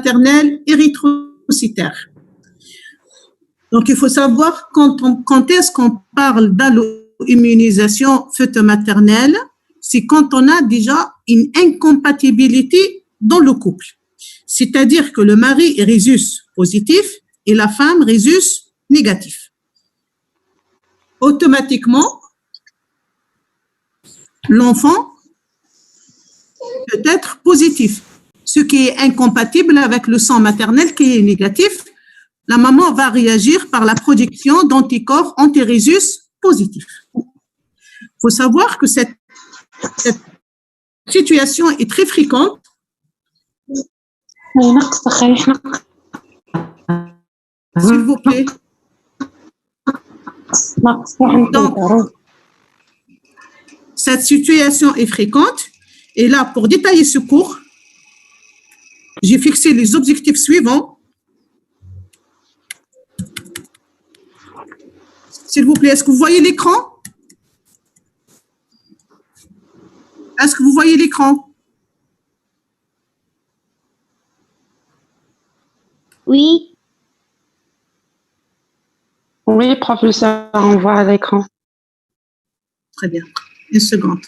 maternelle érythrocytaire. Donc, il faut savoir quand est-ce qu'on parle d'allo-immunisation fœto-maternelle, c'est quand on a déjà une incompatibilité dans le couple. C'est-à-dire que le mari est rhésus positif et la femme rhésus négatif. Automatiquement, l'enfant peut être positif, ce qui est incompatible avec le sang maternel qui est négatif. La maman va réagir par la production d'anticorps anti-rhésus positifs. Il faut savoir que cette situation est très fréquente. S'il vous plaît. Donc, cette situation est fréquente. Et là, pour détailler ce cours, j'ai fixé les objectifs suivants. S'il vous plaît, est-ce que vous voyez l'écran? Est-ce que vous voyez l'écran? Oui. Oui, professeur, on voit à l'écran. Très bien. Une seconde.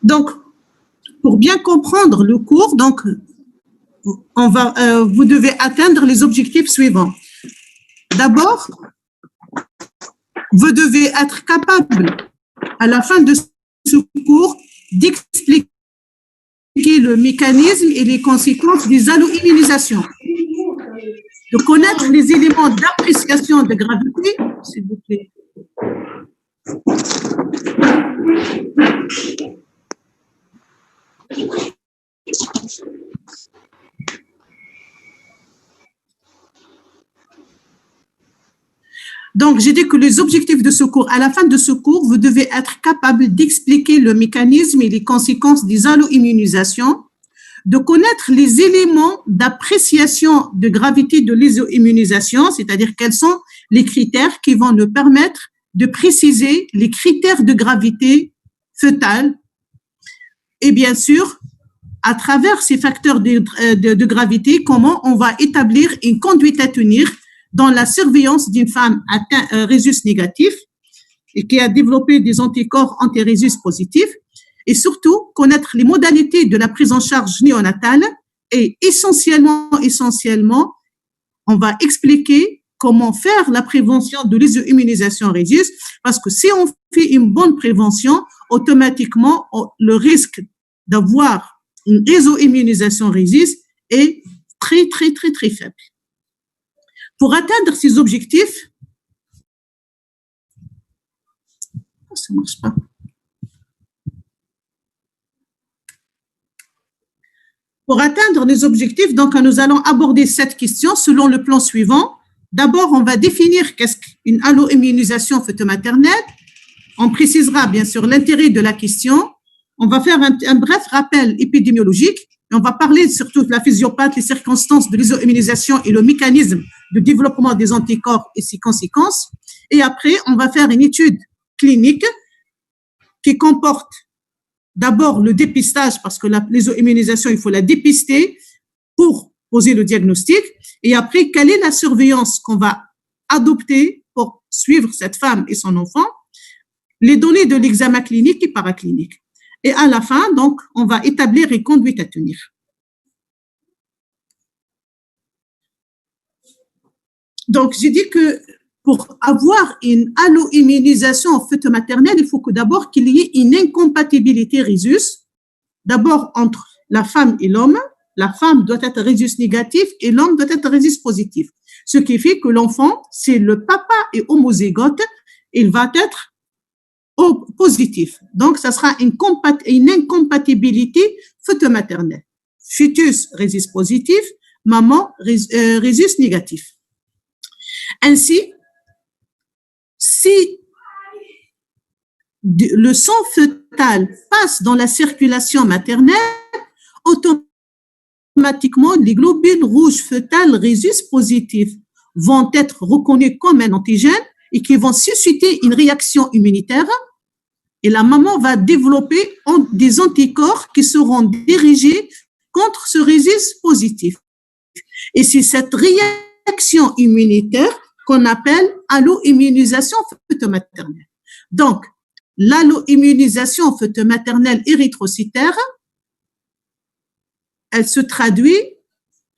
Donc, pour bien comprendre le cours, donc, vous devez atteindre les objectifs suivants. D'abord, vous devez être capable, à la fin de ce cours, d'expliquer le mécanisme et les conséquences des allo-immunisations, de connaître les éléments d'appréciation de gravité, s'il vous plaît. Donc, j'ai dit que les objectifs de ce cours, à la fin de ce cours, vous devez être capable d'expliquer le mécanisme et les conséquences des allo-immunisations, de connaître les éléments d'appréciation de gravité de l'immunisation, c'est-à-dire quels sont les critères qui vont nous permettre de préciser les critères de gravité fœtale. Et bien sûr, à travers ces facteurs de gravité, comment on va établir une conduite à tenir dans la surveillance d'une femme atteinte rhésus négatif et qui a développé des anticorps anti-rhésus positifs, et surtout connaître les modalités de la prise en charge néonatale et essentiellement, on va expliquer comment faire la prévention de l'immunisation rhésus, parce que si on fait une bonne prévention, automatiquement, le risque d'avoir une immunisation rhésus est très, très, très, très faible. Pour atteindre ces objectifs, ça ne marche pas. Pour atteindre les objectifs, donc, nous allons aborder cette question selon le plan suivant. D'abord, on va définir qu'est-ce qu'une allo-immunisation fœto-maternelle. On précisera bien sûr l'intérêt de la question. On va faire un bref rappel épidémiologique. Et on va parler surtout de la physiopathe, les circonstances de l'immunisation et le mécanisme de développement des anticorps et ses conséquences. Et après, on va faire une étude clinique qui comporte d'abord le dépistage, parce que l'immunisation, il faut la dépister pour poser le diagnostic. Et après, quelle est la surveillance qu'on va adopter pour suivre cette femme et son enfant, les données de l'examen clinique et paraclinique. Et à la fin, donc, on va établir une conduite à tenir. Donc, j'ai dit que pour avoir une allo-immunisation fœto-maternelle, il faut que d'abord qu'il y ait une incompatibilité rhésus, d'abord entre la femme et l'homme. La femme doit être rhésus négatif et l'homme doit être rhésus positif. Ce qui fait que l'enfant, si le papa est homozygote, il va être positif. Donc, ça sera une incompatibilité fœto-maternelle. Fœtus rhésus positif, maman rhésus négatif. Ainsi, si le sang fœtal passe dans la circulation maternelle, automatiquement, les globules rouges fœtales rhésus positifs vont être reconnus comme un antigène et qui vont susciter une réaction immunitaire. Et la maman va développer des anticorps qui seront dirigés contre ce rhésus positif. Et c'est cette réaction immunitaire qu'on appelle alloimmunisation fœtomaternelle. Donc, l'alloimmunisation fœtomaternelle érythrocytaire, elle se traduit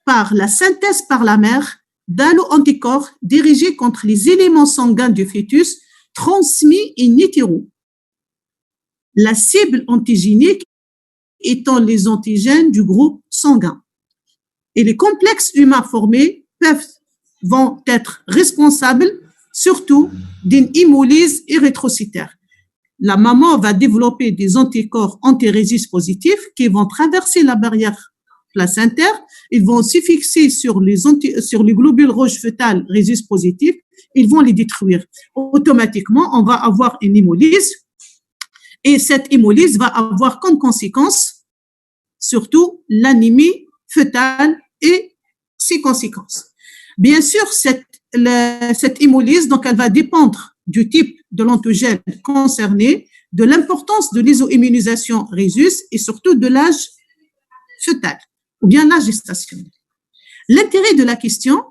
par la synthèse par la mère d'allo-anticorps dirigés contre les éléments sanguins du fœtus transmis in utero. La cible antigénique étant les antigènes du groupe sanguin. Et les complexes humains formés vont être responsables surtout d'une hémolyse érythrocytaire. La maman va développer des anticorps anti-rhésus positifs qui vont traverser la barrière placentaire, ils vont se fixer sur les globules rouges fœtales rhésus positifs, ils vont les détruire. Automatiquement, on va avoir une hémolyse. Et cette hémolyse va avoir comme conséquence surtout l'anémie fœtale et ses conséquences. Bien sûr, cette hémolyse, donc, elle va dépendre du type de l'antigène concerné, de l'importance de l'isoimmunisation rhésus et surtout de l'âge fœtal ou bien l'âge gestationnel. L'intérêt de la question,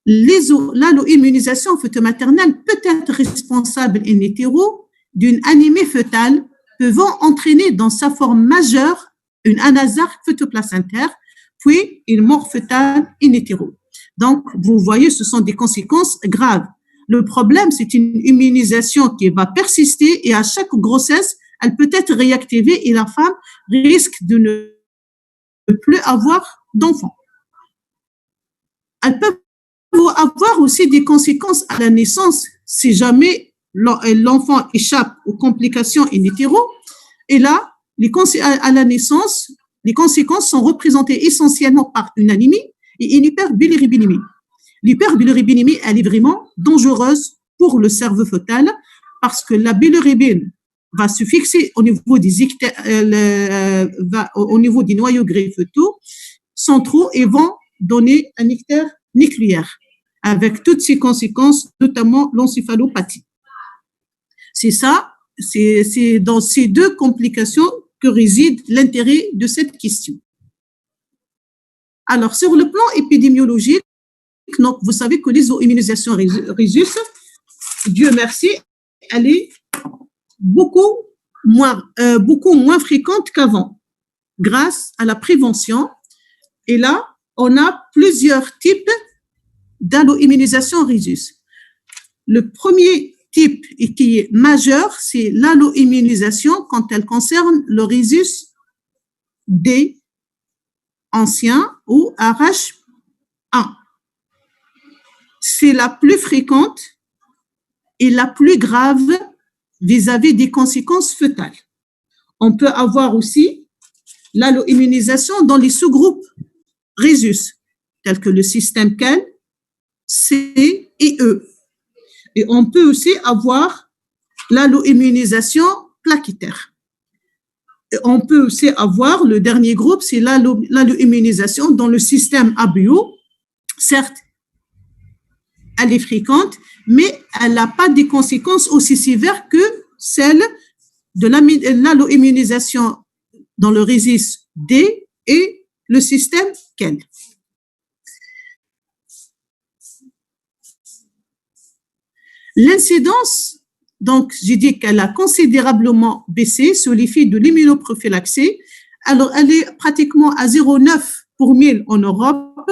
l'alloimmunisation fœtomaternelle peut être responsable in utero d'une anémie fœtale pouvant entraîner dans sa forme majeure une anasarque fœtoplacentaire, puis une mort fœtale in utero. Donc, vous voyez, ce sont des conséquences graves. Le problème, c'est une immunisation qui va persister et à chaque grossesse, elle peut être réactivée et la femme risque de ne plus avoir d'enfant. Elle peut avoir aussi des conséquences à la naissance si jamais l'enfant échappe aux complications in utero. Et là, à la naissance, les conséquences sont représentées essentiellement par une anémie et une hyperbilirubinémie. L'hyperbilirubinémie, elle est vraiment dangereuse pour le cerveau fœtal parce que la bilirubine va se fixer au niveau au niveau des noyaux greffetaux centraux et vont donner un ictère nucléaire avec toutes ses conséquences, notamment l'encéphalopathie. C'est ça, c'est dans ces deux complications que réside l'intérêt de cette question. Alors, sur le plan épidémiologique, donc, vous savez que l'isoimmunisation rhésus, Dieu merci, elle est beaucoup moins fréquente qu'avant, grâce à la prévention. Et là, on a plusieurs types d'alloimmunisation rhésus. Le premier type et qui est majeur, c'est l'alloimmunisation quand elle concerne le rhésus D ancien ou RH1. C'est la plus fréquente et la plus grave vis-à-vis des conséquences fœtales. On peut avoir aussi l'alloimmunisation dans les sous-groupes rhésus, tels que le système CAL, C et E. Et on peut aussi avoir l'alloimmunisation plaquettaire. Et on peut aussi avoir le dernier groupe, c'est l'alloimmunisation dans le système ABO. Certes, elle est fréquente, mais elle n'a pas des conséquences aussi sévères que celle de l'alloimmunisation dans le rhésus D et le système CAL. L'incidence, donc, j'ai dit qu'elle a considérablement baissé sous l'effet de l'immunoprophylaxie. Alors, elle est pratiquement à 0,9 pour 1000 en Europe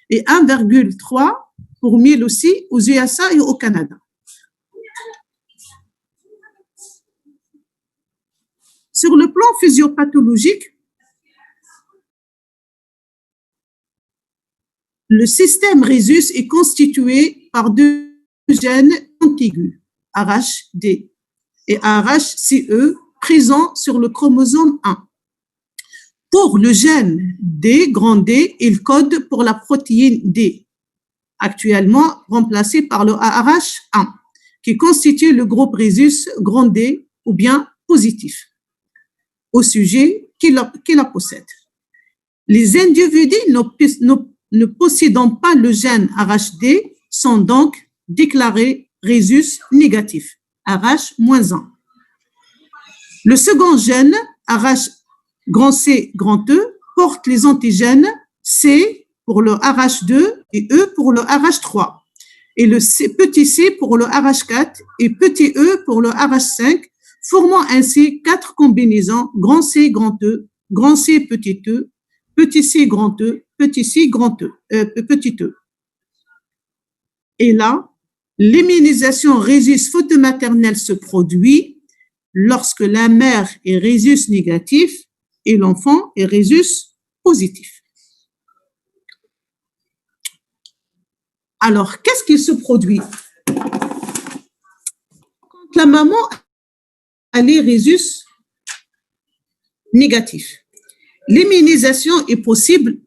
et 1,3 pour 1000 aussi aux USA et au Canada. Sur le plan physiopathologique, le système rhésus est constitué par deux gènes contigus, ARHD et ARHCE, présents sur le chromosome 1. Pour le gène D, grand D, il code pour la protéine D, actuellement remplacée par le ARH1, qui constitue le groupe rhésus grand D ou bien positif, au sujet qui la possède. Les individus ne ne possédant pas le gène ARHD sont donc déclarés rhésus négatifs, RH-1. Le second gène, RH grand C, grand E, porte les antigènes C pour le RH2 et E pour le RH3, et le petit c pour le RH4 et petit e pour le RH5, formant ainsi 4 combinaisons grand C, grand E, grand C, petit e, petit c, grand E, petit c, grand E, petit e. Et là, l'immunisation rhésus photomaternelle se produit lorsque la mère est rhésus négatif et l'enfant est rhésus positif. Alors, qu'est-ce qui se produit? Quand la maman elle est rhésus négatif, l'immunisation est possible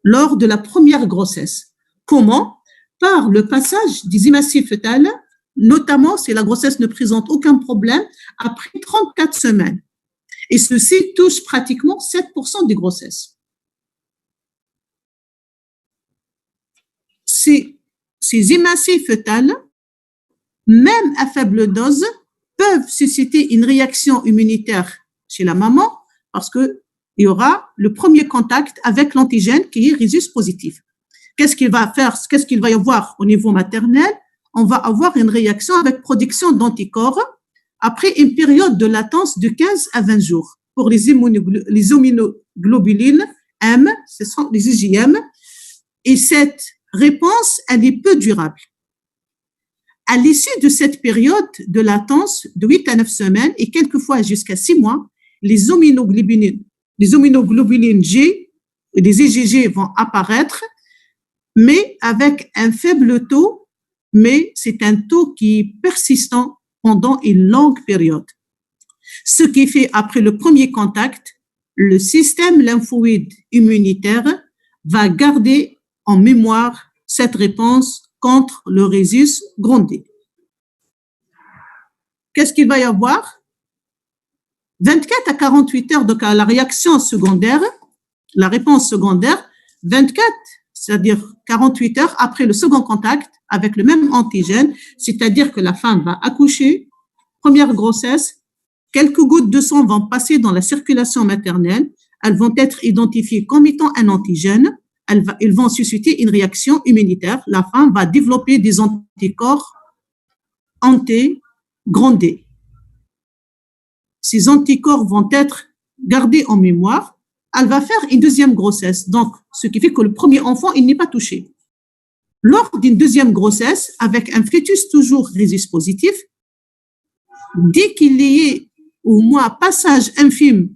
lors de la première grossesse. Comment? Par le passage des hémorragies fœtales, notamment si la grossesse ne présente aucun problème après 34 semaines. Et ceci touche pratiquement 7% des grossesses. Ces hémorragies fœtales, même à faible dose, peuvent susciter une réaction immunitaire chez la maman parce qu'il y aura le premier contact avec l'antigène qui est rhésus positif. Qu'est-ce qu'il va y avoir au niveau maternel? On va avoir une réaction avec production d'anticorps après une période de latence de 15 à 20 jours. Pour les immunoglobulines M, ce sont les IgM, et cette réponse, elle est peu durable. À l'issue de cette période de latence de 8 à 9 semaines et quelquefois jusqu'à 6 mois, les immunoglobulines G et les IgG vont apparaître, mais avec un faible taux, mais c'est un taux qui est persistant pendant une longue période. Ce qui fait, après le premier contact, le système lymphoïde immunitaire va garder en mémoire cette réponse contre le rhésus grand D. Qu'est-ce qu'il va y avoir? 24 à 48 heures, donc à la réaction secondaire, la réponse secondaire, 24, c'est-à-dire 48 heures après le second contact avec le même antigène, c'est-à-dire que la femme va accoucher, première grossesse, quelques gouttes de sang vont passer dans la circulation maternelle, elles vont être identifiées comme étant un antigène, elles vont susciter une réaction immunitaire, la femme va développer des anticorps anti-grand D. Ces anticorps vont être gardés en mémoire, elle va faire une deuxième grossesse, donc ce qui fait que le premier enfant, il n'est pas touché. Lors d'une deuxième grossesse, avec un fœtus toujours rhésus positif, dès qu'il y ait au moins passage infime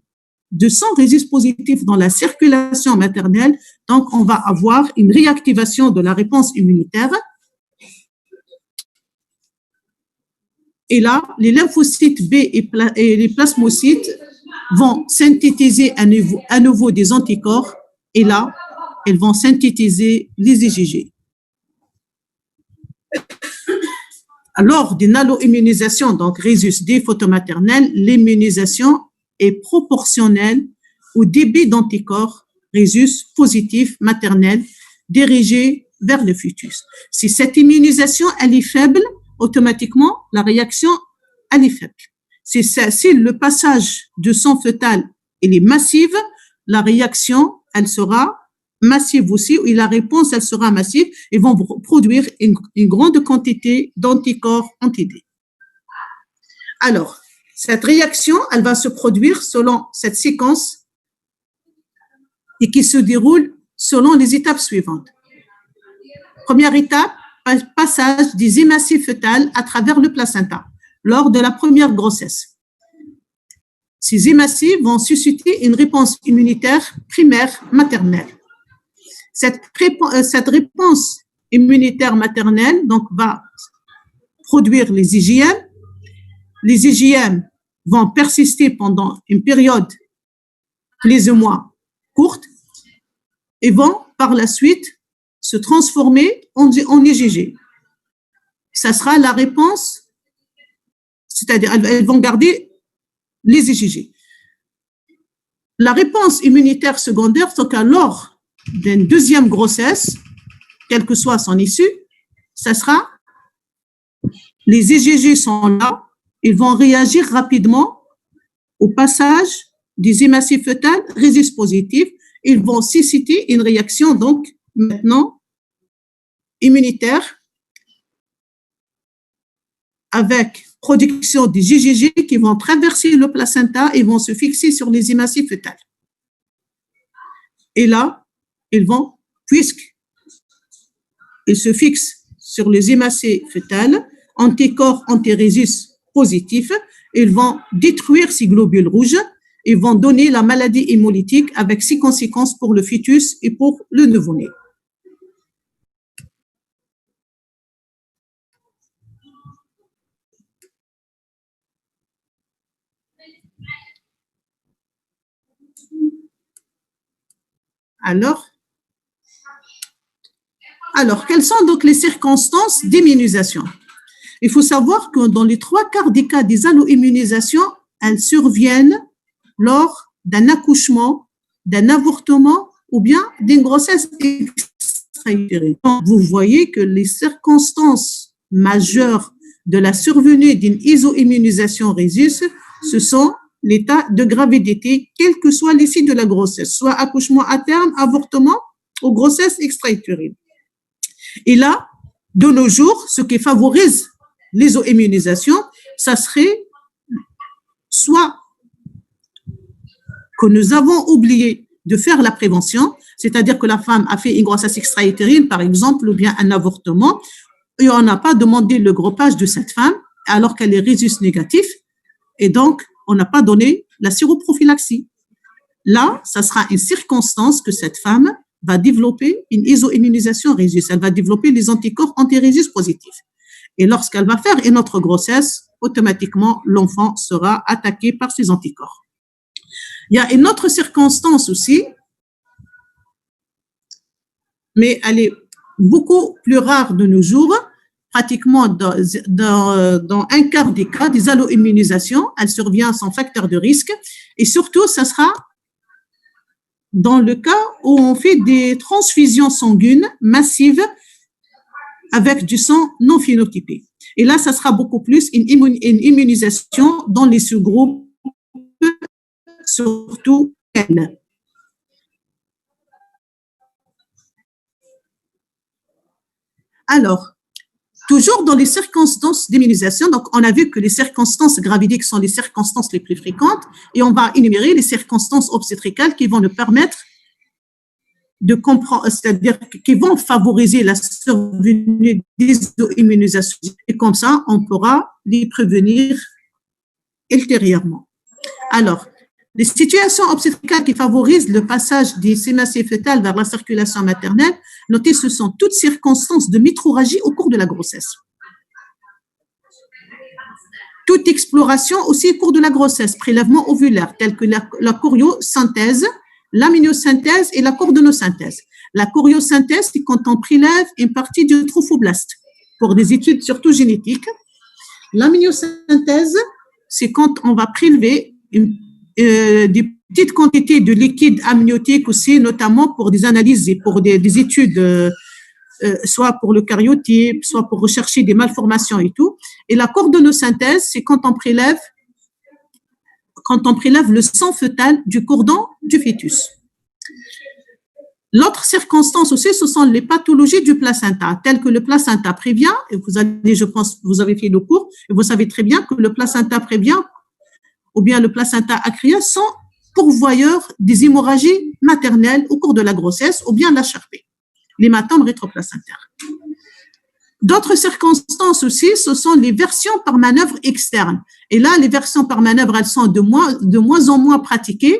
de sang rhésus positif dans la circulation maternelle, donc on va avoir une réactivation de la réponse immunitaire. Et là, les lymphocytes B et les plasmocytes vont synthétiser à nouveau des anticorps et là, elles vont synthétiser les IgG. Lors d'une allo-immunisation, donc rhésus D photomaternelle, l'immunisation est proportionnelle au débit d'anticorps rhésus positif maternel dirigé vers le fœtus. Si cette immunisation elle est faible, automatiquement la réaction elle est faible. Si le passage de sang fœtal il est massive, la réaction elle sera massive aussi, et la réponse elle sera massive, et vont produire une grande quantité d'anticorps anti-D. Alors, cette réaction, elle va se produire selon cette séquence et qui se déroule selon les étapes suivantes. Première étape, passage des hémorragies fœtales à travers le placenta lors de la première grossesse. Ces hémorragies vont susciter une réponse immunitaire primaire maternelle. Cette réponse immunitaire maternelle donc, va produire les IgM. Les IgM vont persister pendant une période plus ou moins courte et vont par la suite se transformer en IgG. Ça sera la réponse, c'est-à-dire elles vont garder les IgG. La réponse immunitaire secondaire, c'est qu'alors d'une deuxième grossesse, quelle que soit son issue, ça sera, les IgG sont là, ils vont réagir rapidement au passage des hémacées fœtales rhésus positifs. Ils vont susciter une réaction, donc, maintenant, immunitaire, avec production des IgG qui vont traverser le placenta et vont se fixer sur les hémacées fœtales. Et là, ils vont, puisqu'ils se fixent sur les hémacées fœtales, anticorps anti-rhésus positifs, ils vont détruire ces globules rouges et vont donner la maladie hémolytique avec ses conséquences pour le fœtus et pour le nouveau-né. Alors, quelles sont donc les circonstances d'immunisation? Il faut savoir que dans les 3/4 des cas des alloimmunisations, elles surviennent lors d'un accouchement, d'un avortement ou bien d'une grossesse extra-utérine. Vous voyez que les circonstances majeures de la survenue d'une iso-immunisation rhésus, ce sont l'état de gravité, quelle que soit l'issue de la grossesse, soit accouchement à terme, avortement ou grossesse extra-utérine. Et là, de nos jours, ce qui favorise l'iso-immunisation, ça serait soit que nous avons oublié de faire la prévention, c'est-à-dire que la femme a fait une grossesse extra-utérine, par exemple, ou bien un avortement, et on n'a pas demandé le groupage de cette femme alors qu'elle est rhésus négatif, et donc on n'a pas donné la séroprophylaxie. Là, ça sera une circonstance que cette femme va développer une iso-immunisation rhésus. Elle va développer les anticorps anti-rhésus positifs. Et lorsqu'elle va faire une autre grossesse, automatiquement, l'enfant sera attaqué par ces anticorps. Il y a une autre circonstance aussi, mais elle est beaucoup plus rare de nos jours. Pratiquement dans 1/4 des cas des alloimmunisations, elle survient sans facteur de risque. Et surtout, ça sera dans le cas où on fait des transfusions sanguines massives avec du sang non phénotypé. Et là, ça sera beaucoup plus une immunisation dans les sous-groupes, surtout N. Alors, toujours dans les circonstances d'immunisation, donc on a vu que les circonstances gravidiques sont les circonstances les plus fréquentes et on va énumérer les circonstances obstétricales qui vont nous permettre de comprendre, c'est-à-dire qui vont favoriser la survenue des immunisations et comme ça, on pourra les prévenir ultérieurement. Alors, les situations obstétricales qui favorisent le passage des hémacées fœtales vers la circulation maternelle, notez, ce sont toutes circonstances de métrorragie au cours de la grossesse. Toute exploration aussi au cours de la grossesse, prélèvement ovulaire, tels que la choriosynthèse, l'amniosynthèse et la cordonosynthèse. La choriosynthèse, c'est quand on prélève une partie du trophoblaste pour des études surtout génétiques. L'amniosynthèse, c'est quand on va prélever des petites quantités de liquide amniotique aussi, notamment pour des analyses et pour des études, soit pour le karyotype, soit pour rechercher des malformations et tout. Et la cordonosynthèse, c'est quand on prélève le sang fœtal du cordon du fœtus. L'autre circonstance aussi, ce sont les pathologies du placenta, telles que le placenta prévient, et vous allez, je pense, vous avez fait le cours, et vous savez très bien que le placenta prévient ou bien le placenta acria sont pourvoyeurs des hémorragies maternelles au cours de la grossesse ou bien l'HRP, l'hématome rétroplacentaire. D'autres circonstances aussi, ce sont les versions par manœuvre externe. Et là, les versions par manœuvre, elles sont de moins en moins pratiquées.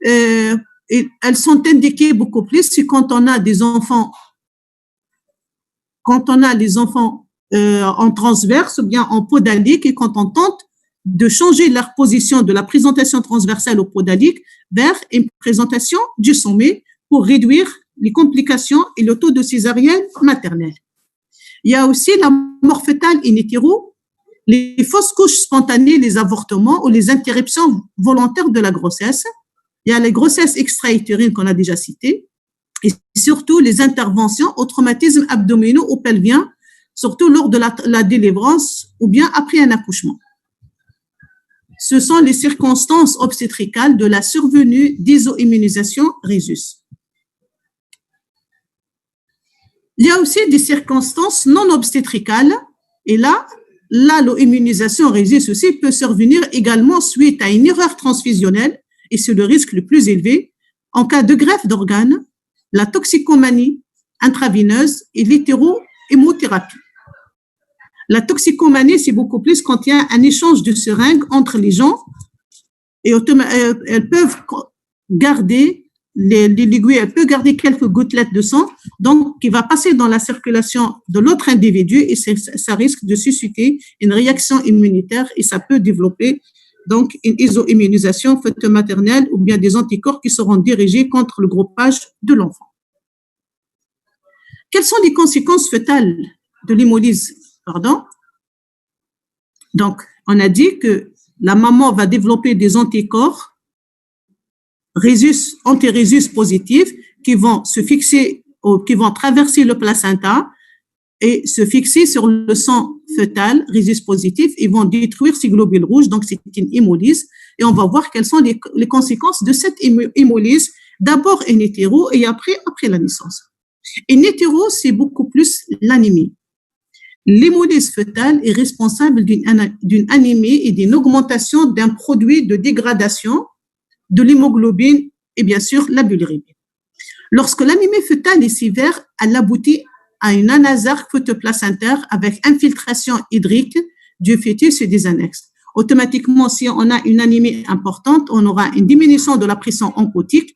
Et elles sont indiquées beaucoup plus si quand on a des enfants, en transverse ou bien en podalique et quand on tente de changer leur position de la présentation transversale au podalique vers une présentation du sommet pour réduire les complications et le taux de césarienne maternelle. Il y a aussi la mort fœtale in utero, les fausses couches spontanées, les avortements ou les interruptions volontaires de la grossesse. Il y a les grossesses extra-utérines qu'on a déjà citées. et surtout les interventions aux traumatismes abdominaux ou pelviens, surtout lors de la délivrance ou bien après un accouchement. Ce sont les circonstances obstétricales de la survenue d'iso-immunisation rhésus. Il y a aussi des circonstances non obstétricales, et là, l'allo-immunisation rhésus aussi peut survenir également suite à une erreur transfusionnelle, et c'est le risque le plus élevé, en cas de greffe d'organes, la toxicomanie intravéneuse et l'hétérohémothérapie. La toxicomanie, c'est beaucoup plus quand il y a un échange de seringues entre les gens, et elles peuvent garder l'aiguille, elle peut garder quelques gouttelettes de sang, donc qui va passer dans la circulation de l'autre individu, et ça risque de susciter une réaction immunitaire, et ça peut développer donc une iso-immunisation fœto-maternelle ou bien des anticorps qui seront dirigés contre le groupage de l'enfant. Quelles sont les conséquences fœtales de l'hémolyse? Donc, on a dit que la maman va développer des anticorps anti-rhésus positifs qui vont se fixer, qui vont traverser le placenta et se fixer sur le sang fœtal, rhésus positif, ils vont détruire ces globules rouges, donc c'est une hémolyse, et on va voir quelles sont les conséquences de cette hémolyse, d'abord in utero et après la naissance. In utero, c'est beaucoup plus l'anémie. L'hémolyse fœtale est responsable d'une anémie et d'une augmentation d'un produit de dégradation de l'hémoglobine et bien sûr la bilirubine. Lorsque l'anémie fœtale est sévère, elle aboutit à une anasarque photoplacentaire avec infiltration hydrique du fœtus et des annexes. Automatiquement, si on a une anémie importante, on aura une diminution de la pression oncotique,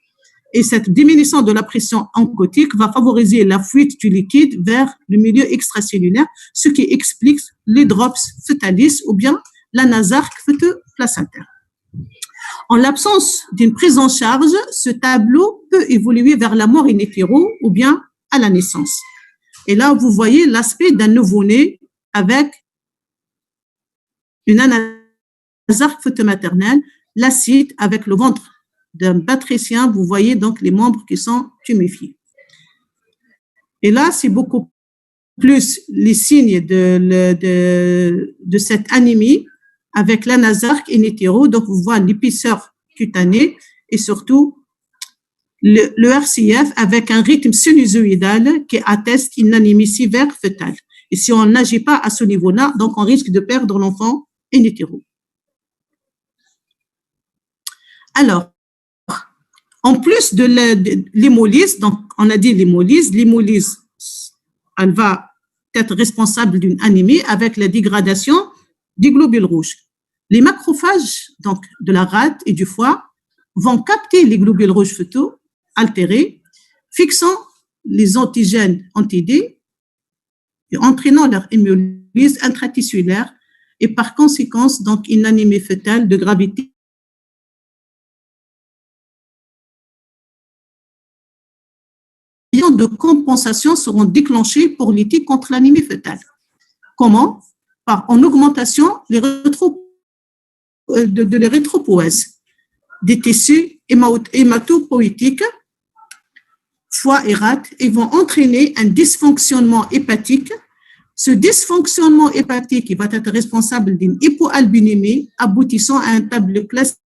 et cette diminution de la pression oncotique va favoriser la fuite du liquide vers le milieu extracellulaire, ce qui explique les drops fœtalis ou bien l'anasarque photoplacentaire. En l'absence d'une prise en charge, ce tableau peut évoluer vers la mort in utero ou bien à la naissance. Et là, vous voyez l'aspect d'un nouveau-né avec une anasarque photomaternelle, l'acide avec le ventre d'un patricien. Vous voyez donc les membres qui sont tuméfiés. Et là, c'est beaucoup plus les signes de cette anémie avec l'anasarque in utero. Donc, vous voyez l'épaisseur cutanée et surtout le RCF avec un rythme sinusoïdal qui atteste une anémie sévère fœtale. Et si on n'agit pas à ce niveau-là, donc on risque de perdre l'enfant in utero. Alors, en plus de l'hémolyse, donc on a dit l'hémolyse, elle va être responsable d'une anémie avec la dégradation des globules rouges. Les macrophages donc de la rate et du foie vont capter les globules rouges fœtaux altérés, fixant les antigènes anti-D et entraînant leur hémolyse intratissulaire et par conséquence donc une anémie fœtale de gravité de compensation seront déclenchés pour lutter contre l'anémie fœtale. Comment? En augmentation de l'érythropoïèse, des tissus hématopoïétiques, foie et rate, et vont entraîner un dysfonctionnement hépatique. Ce dysfonctionnement hépatique va être responsable d'une hypoalbuminémie aboutissant à un tableau classique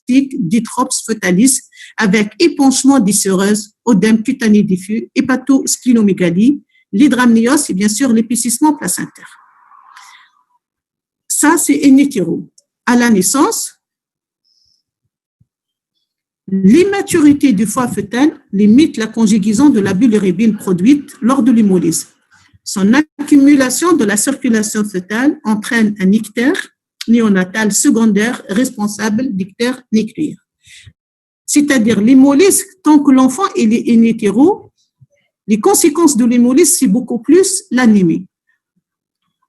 d'hydrops fœtalis avec épanchement des séreuses, œdème cutané diffus, hépatosplénomégalie, l'hydramnios et bien sûr l'épaississement placentaire. Ça, c'est in utero. À la naissance, l'immaturité du foie fœtal limite la conjugaison de la bilirubine produite lors de l'hémolyse. Son accumulation de la circulation fœtale entraîne un ictère néonatal secondaire responsable d'ictère nucléaire. C'est-à-dire l'hémolyse, tant que l'enfant est in utero, les conséquences de l'hémolyse, c'est beaucoup plus l'anémie.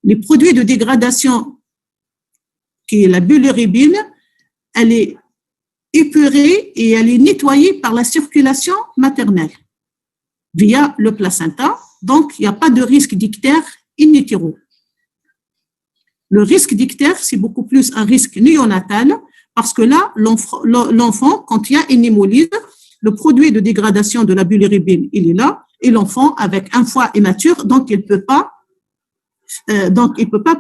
Les produits de dégradation, qui est la bilirubine, elle est épurée et elle est nettoyée par la circulation maternelle via le placenta. Donc, il n'y a pas de risque d'ictère in utero. Le risque d'ictère, c'est beaucoup plus un risque néonatal parce que là, l'enfant, quand il y a une hémolyse, le produit de dégradation de la bilirubine, il est là, et l'enfant, avec un foie immature, donc il peut pas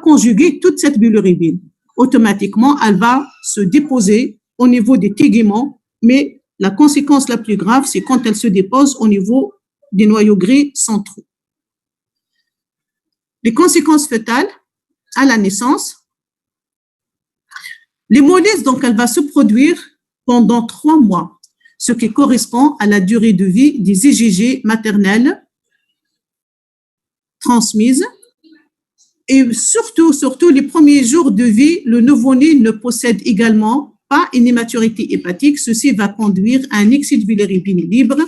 conjuguer toute cette bilirubine. Automatiquement, elle va se déposer au niveau des teguments, mais la conséquence la plus grave, c'est quand elle se dépose au niveau des noyaux gris centraux. Les conséquences fœtales à la naissance, l'hémolyse, donc, elle va se produire pendant 3 mois, ce qui correspond à la durée de vie des IgG maternelles transmises. Et surtout, les premiers jours de vie, le nouveau-né ne possède également pas une immaturité hépatique. Ceci va conduire à un excès de bilirubine libre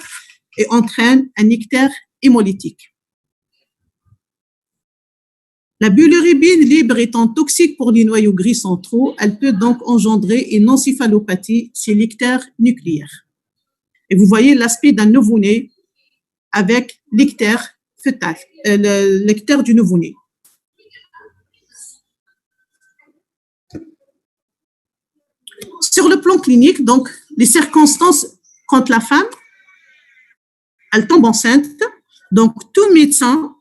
et entraîne un ictère hémolytique. La bilirubine libre étant toxique pour les noyaux gris centraux, elle peut donc engendrer une encéphalopathie chez l'ictère nucléaire. Et vous voyez l'aspect d'un nouveau-né avec l'ictère fœtal, l'ictère du nouveau-né. Sur le plan clinique, donc, les circonstances quand la femme, elle tombe enceinte, donc tout médecin,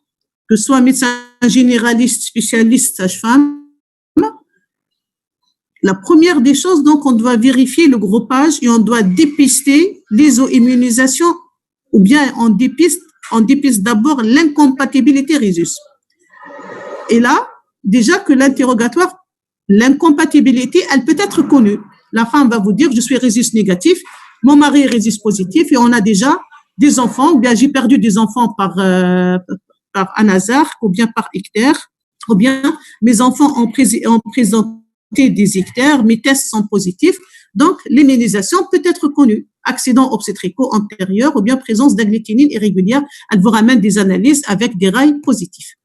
que ce soit médecin généraliste, spécialiste, sage-femme, la première des choses, donc, on doit vérifier le groupage et on doit dépister l'iso-immunisation, ou bien on dépiste d'abord l'incompatibilité rhésus. Et là, déjà que l'interrogatoire, l'incompatibilité, elle peut être connue. La femme va vous dire, je suis rhésus négatif, mon mari est rhésus positif et on a déjà des enfants, ou bien j'ai perdu des enfants par un hasard, ou bien par ictère, ou bien mes enfants ont présenté des ictères, mes tests sont positifs. Donc, l'immunisation peut être connue. Accident obstétricaux antérieur ou bien présence d'agglutinine irrégulière, elle vous ramène des analyses avec des rails positifs.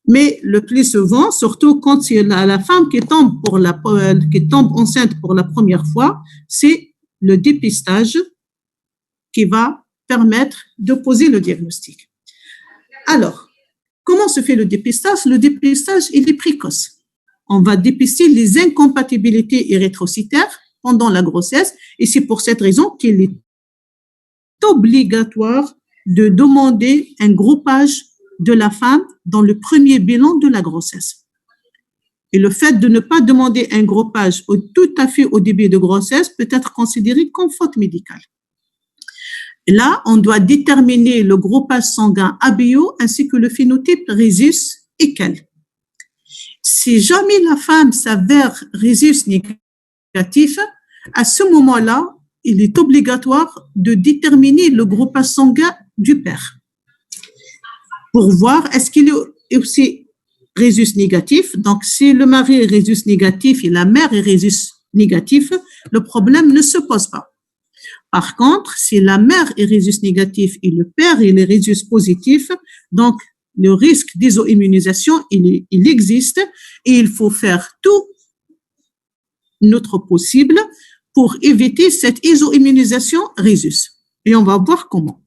Mais le plus souvent, surtout quand c'est la femme qui tombe enceinte pour la première fois, c'est le dépistage qui va permettre de poser le diagnostic. Alors, comment se fait le dépistage? Le dépistage, il est précoce. On va dépister les incompatibilités érythrocytaires pendant la grossesse et c'est pour cette raison qu'il est obligatoire de demander un groupage de la femme dans le premier bilan de la grossesse. Et le fait de ne pas demander un groupage tout à fait au début de grossesse peut être considéré comme faute médicale. Là, on doit déterminer le groupage sanguin ABO ainsi que le phénotype rhésus équel. Si jamais la femme s'avère rhésus négatif, à ce moment-là, il est obligatoire de déterminer le groupage sanguin du père pour voir est-ce qu'il est aussi rhésus négatif. Donc, si le mari est rhésus négatif et la mère est rhésus négatif, le problème ne se pose pas. Par contre, si la mère est rhésus négatif et le père est rhésus positif, donc le risque d'iso-immunisation, il existe et il faut faire tout notre possible pour éviter cette iso-immunisation rhésus. Et on va voir comment.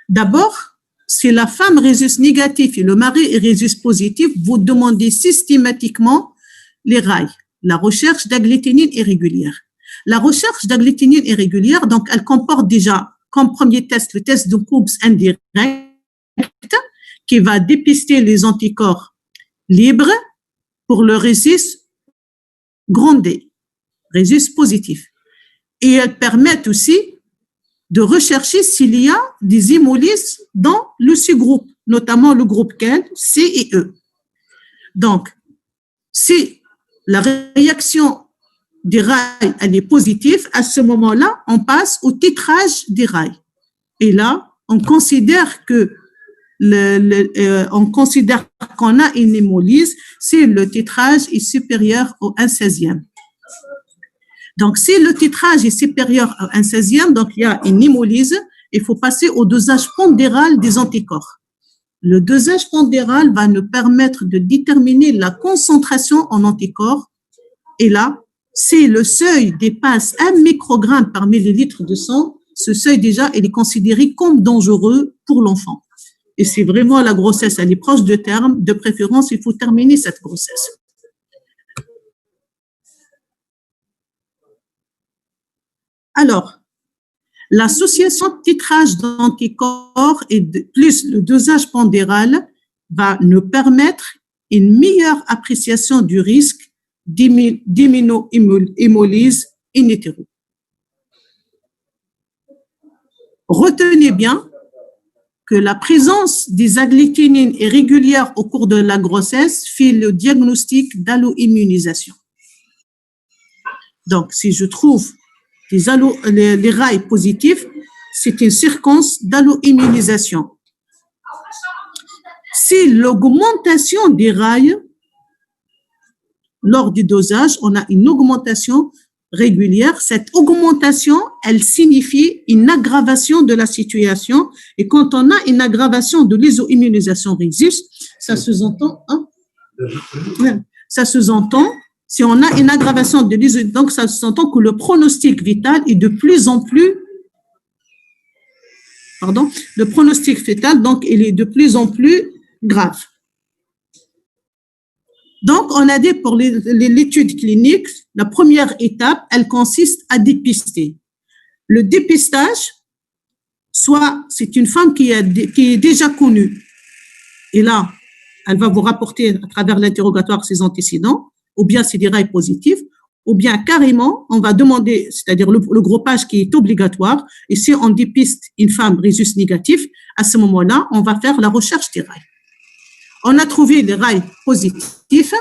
D'abord, si la femme rhésus négatif et le mari est rhésus positif, vous demandez systématiquement les rails, la recherche d'agglutinine irrégulière. La recherche d'agglutinine irrégulière, donc, elle comporte déjà comme premier test le test de Coombs indirect qui va dépister les anticorps libres pour le rhésus grand D, rhésus positif. Et elles permettent aussi de rechercher s'il y a des hémolyses dans le sous-groupe, notamment le groupe C et E. Donc, si la réaction des rails elle est positive, à ce moment-là, on passe au titrage des rails. Et là, on considère que qu'on a une hémolyse si le titrage est supérieur au 1/16e. Donc, si le titrage est supérieur à 1/16e, donc il y a une hémolyse, il faut passer au dosage pondéral des anticorps. Le dosage pondéral va nous permettre de déterminer la concentration en anticorps. Et là, si le seuil dépasse 1 microgramme par millilitre de sang, ce seuil déjà, il est considéré comme dangereux pour l'enfant. et si vraiment la grossesse elle est proche de terme, de préférence, il faut terminer cette grossesse. Alors, l'association titrage d'anticorps et plus le dosage pondéral va nous permettre une meilleure appréciation du risque d'immunohémolyse in utero. Retenez bien que la présence des agglutinines est régulière au cours de la grossesse fait le diagnostic d'alloimmunisation. Donc, si je trouve les rails positifs, c'est une séquence d'alloimmunisation. Si l'augmentation des rails, lors du dosage, on a une augmentation régulière, cette augmentation, elle signifie une aggravation de la situation. Et quand on a une aggravation de l'isoimmunisation rhésus, ça se entend, hein? Ça se entend. Si on a une aggravation de l'isoimmunisation, donc ça se entend que le pronostic vital est de plus en plus, le pronostic vital, donc il est de plus en plus grave. Donc, on a dit pour l'étude clinique, la première étape, elle consiste à dépister. Le dépistage, soit c'est une femme qui est déjà connue, et là, elle va vous rapporter à travers l'interrogatoire ses antécédents, ou bien c'est des rails positifs, ou bien carrément, on va demander, c'est-à-dire le groupage qui est obligatoire, et si on dépiste une femme rhésus négatif, à ce moment-là, on va faire la recherche des rails. On a trouvé les rails positifs.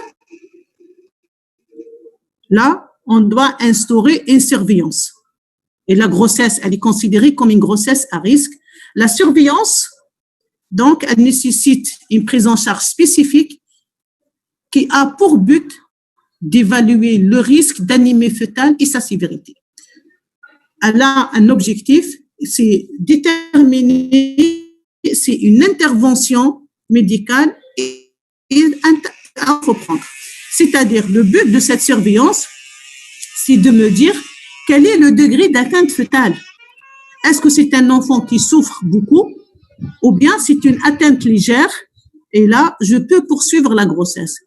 Là, on doit instaurer une surveillance. Et la grossesse, elle est considérée comme une grossesse à risque. La surveillance, donc, elle nécessite une prise en charge spécifique qui a pour but d'évaluer le risque d'anémie fœtale et sa sévérité. Elle a un objectif, c'est déterminer, c'est une intervention médicale à reprendre. C'est-à-dire, le but de cette surveillance, c'est de me dire quel est le degré d'atteinte fœtale. Est-ce que c'est un enfant qui souffre beaucoup ou bien c'est une atteinte légère et là, je peux poursuivre la grossesse.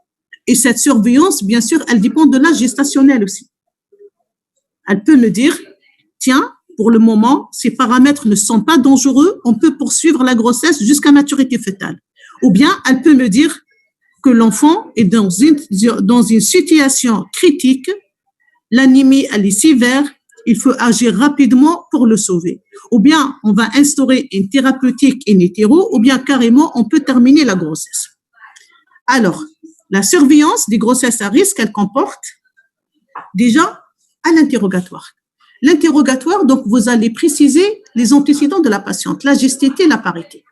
Et cette surveillance, bien sûr, elle dépend de l'âge gestationnel aussi. Elle peut me dire, tiens, pour le moment, ces paramètres ne sont pas dangereux, on peut poursuivre la grossesse jusqu'à maturité fœtale. Ou bien, elle peut me dire que l'enfant est dans une situation critique, l'anémie, elle est sévère, il faut agir rapidement pour le sauver. Ou bien, on va instaurer une thérapeutique in utero, ou bien carrément, on peut terminer la grossesse. Alors, la surveillance des grossesses à risque, elle comporte déjà à l'interrogatoire. L'interrogatoire, donc, vous allez préciser les antécédents de la patiente, la GSTT, la parité.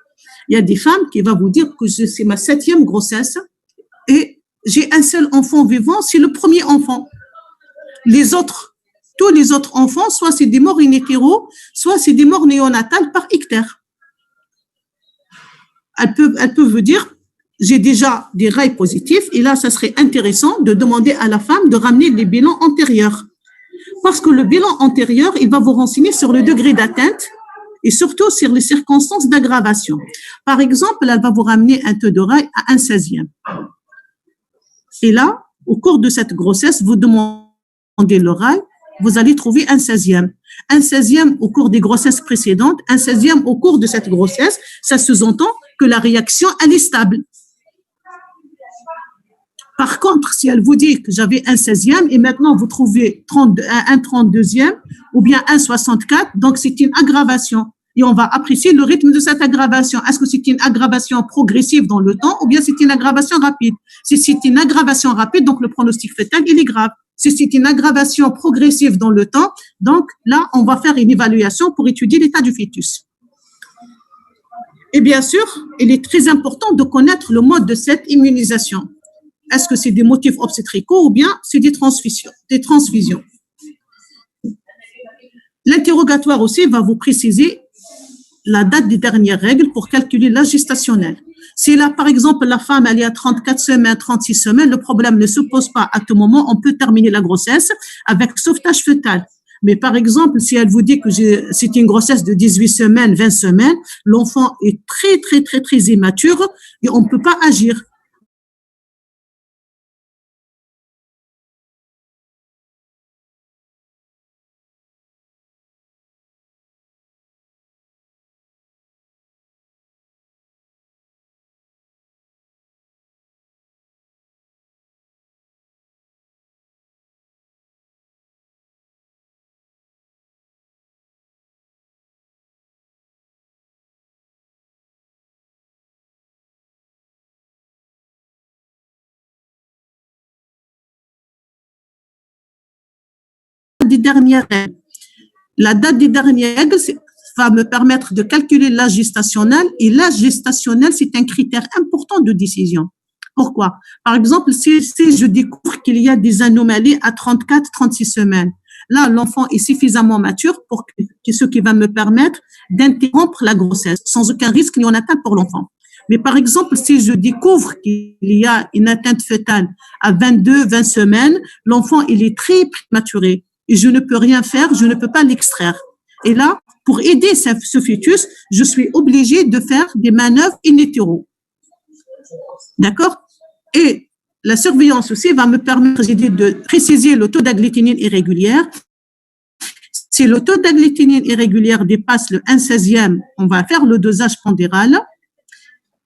Il y a des femmes qui vont vous dire que c'est ma 7e grossesse et j'ai un seul enfant vivant, c'est le premier enfant. Tous les autres enfants, soit c'est des morts in utero, soit c'est des morts néonatales par ictère. Elle peut vous dire, j'ai déjà des rails positifs et là, ça serait intéressant de demander à la femme de ramener les bilans antérieurs. Parce que le bilan antérieur, il va vous renseigner sur le degré d'atteinte et surtout sur les circonstances d'aggravation. Par exemple, elle va vous ramener un taux de rail à 1/16e. Et là, au cours de cette grossesse, vous demandez le rail, vous allez trouver 1/16e. 1/16e au cours des grossesses précédentes, 1/16e au cours de cette grossesse, ça sous-entend que la réaction, elle est stable. Par contre, si elle vous dit que j'avais 1/16e et maintenant vous trouvez un 32e ou bien 1/64, donc c'est une aggravation. Et on va apprécier le rythme de cette aggravation. Est-ce que c'est une aggravation progressive dans le temps ou bien c'est une aggravation rapide? Si c'est une aggravation rapide, donc le pronostic fœtal, il est grave. Si c'est une aggravation progressive dans le temps, donc là, on va faire une évaluation pour étudier l'état du fœtus. Et bien sûr, il est très important de connaître le mode de cette immunisation. Est-ce que c'est des motifs obstétricaux ou bien c'est des transfusions? L'interrogatoire aussi va vous préciser la date des dernières règles pour calculer l'âge gestationnel. Si là, par exemple, la femme, elle est à 34 semaines, 36 semaines, le problème ne se pose pas à tout moment, on peut terminer la grossesse avec sauvetage fœtal. Mais par exemple, si elle vous dit que c'est une grossesse de 18 semaines, 20 semaines, l'enfant est très, très, très, très immature et on ne peut pas agir. Des dernières règles. La date des dernières règles va me permettre de calculer l'âge gestationnel et l'âge gestationnel, c'est un critère important de décision. Pourquoi? Par exemple, si je découvre qu'il y a des anomalies à 34, 36 semaines, là, l'enfant est suffisamment mature pour que ce qui va me permettre d'interrompre la grossesse sans aucun risque ni en atteinte pour l'enfant. Mais par exemple, si je découvre qu'il y a une atteinte fœtale à 22, 20 semaines, l'enfant, il est très prématuré et je ne peux rien faire, je ne peux pas l'extraire. Et là, pour aider ce fœtus, je suis obligée de faire des manœuvres in utero. D'accord? Et la surveillance aussi va me permettre de préciser le taux d'agglutinine irrégulière. Si le taux d'agglutinine irrégulière dépasse le 1/16e, on va faire le dosage pondéral.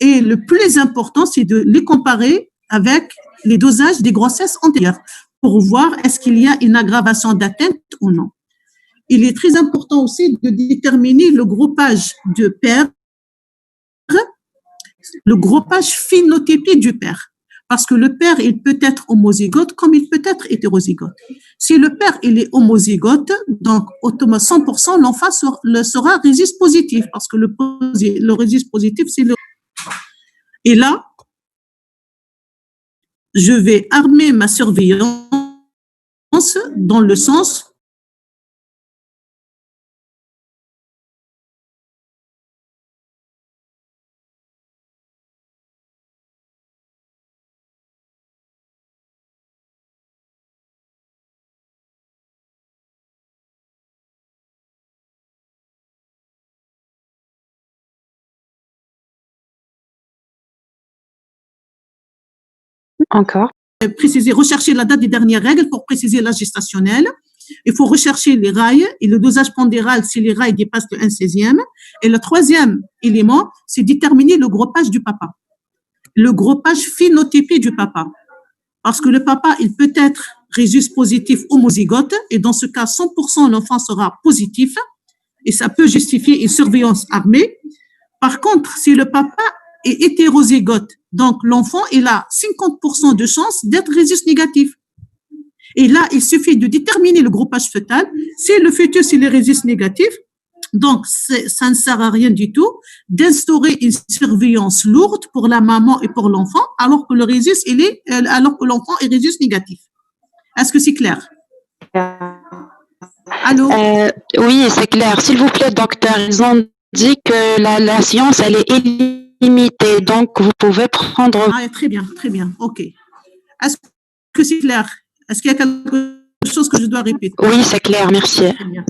Et le plus important, c'est de les comparer avec les dosages des grossesses antérieures pour voir est-ce qu'il y a une aggravation d'atteinte ou non. Il est très important aussi de déterminer le groupage de père, le groupage phénotypique du père. Parce que le père, il peut être homozygote comme il peut être hétérozygote. Si le père, il est homozygote, donc automatiquement 100%, l'enfant sera rhésus positif parce que le rhésus positif, c'est le... Et là, je vais armer ma surveillance dans le sens Encore. Préciser, rechercher la date des dernières règles pour préciser l'âge gestationnel. Il faut rechercher les rails et le dosage pondéral si les rails dépassent le 1/16e. Et le troisième élément, c'est déterminer le groupage du papa. Le groupage phénotypique du papa. Parce que le papa, il peut être rhésus positif homozygote et dans ce cas, 100% l'enfant sera positif et ça peut justifier une surveillance armée. Par contre, si le papa est hétérozygote, donc l'enfant, il a 50% de chance d'être rhésus négatif. Et là, il suffit de déterminer le groupage fœtal. Si le fœtus il est rhésus négatif, donc ça ne sert à rien du tout d'instaurer une surveillance lourde pour la maman et pour l'enfant, alors que alors que l'enfant est rhésus négatif. Est-ce que c'est clair? Allô? Oui, c'est clair. S'il vous plaît, docteur, ils ont dit que la science, elle est illimitée, donc vous pouvez prendre... Ah, très bien, ok. Est-ce que c'est clair? Est-ce qu'il y a quelque chose que je dois répéter? Oui, c'est clair, merci. Très bien.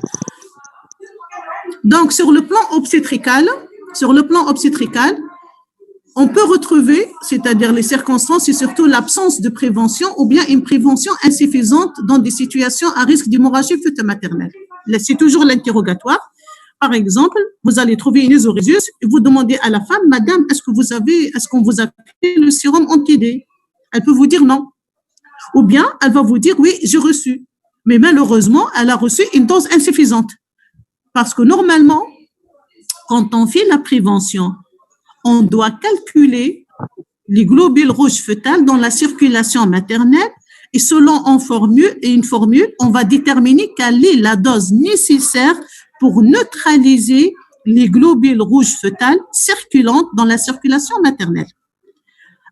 Donc, sur le plan obstétrical, on peut retrouver, c'est-à-dire les circonstances et surtout l'absence de prévention ou bien une prévention insuffisante dans des situations à risque d'hémorragie fœto-maternelle. C'est toujours l'interrogatoire. Par exemple, vous allez trouver une isorésus et vous demandez à la femme, madame, est-ce qu'on vous a fait le sérum anti-D? Elle peut vous dire non. Ou bien, elle va vous dire, oui, j'ai reçu. Mais malheureusement, elle a reçu une dose insuffisante. Parce que normalement, quand on fait la prévention, on doit calculer les globules rouges fœtales dans la circulation maternelle et selon une formule, on va déterminer quelle est la dose nécessaire pour neutraliser les globules rouges fœtales circulantes dans la circulation maternelle.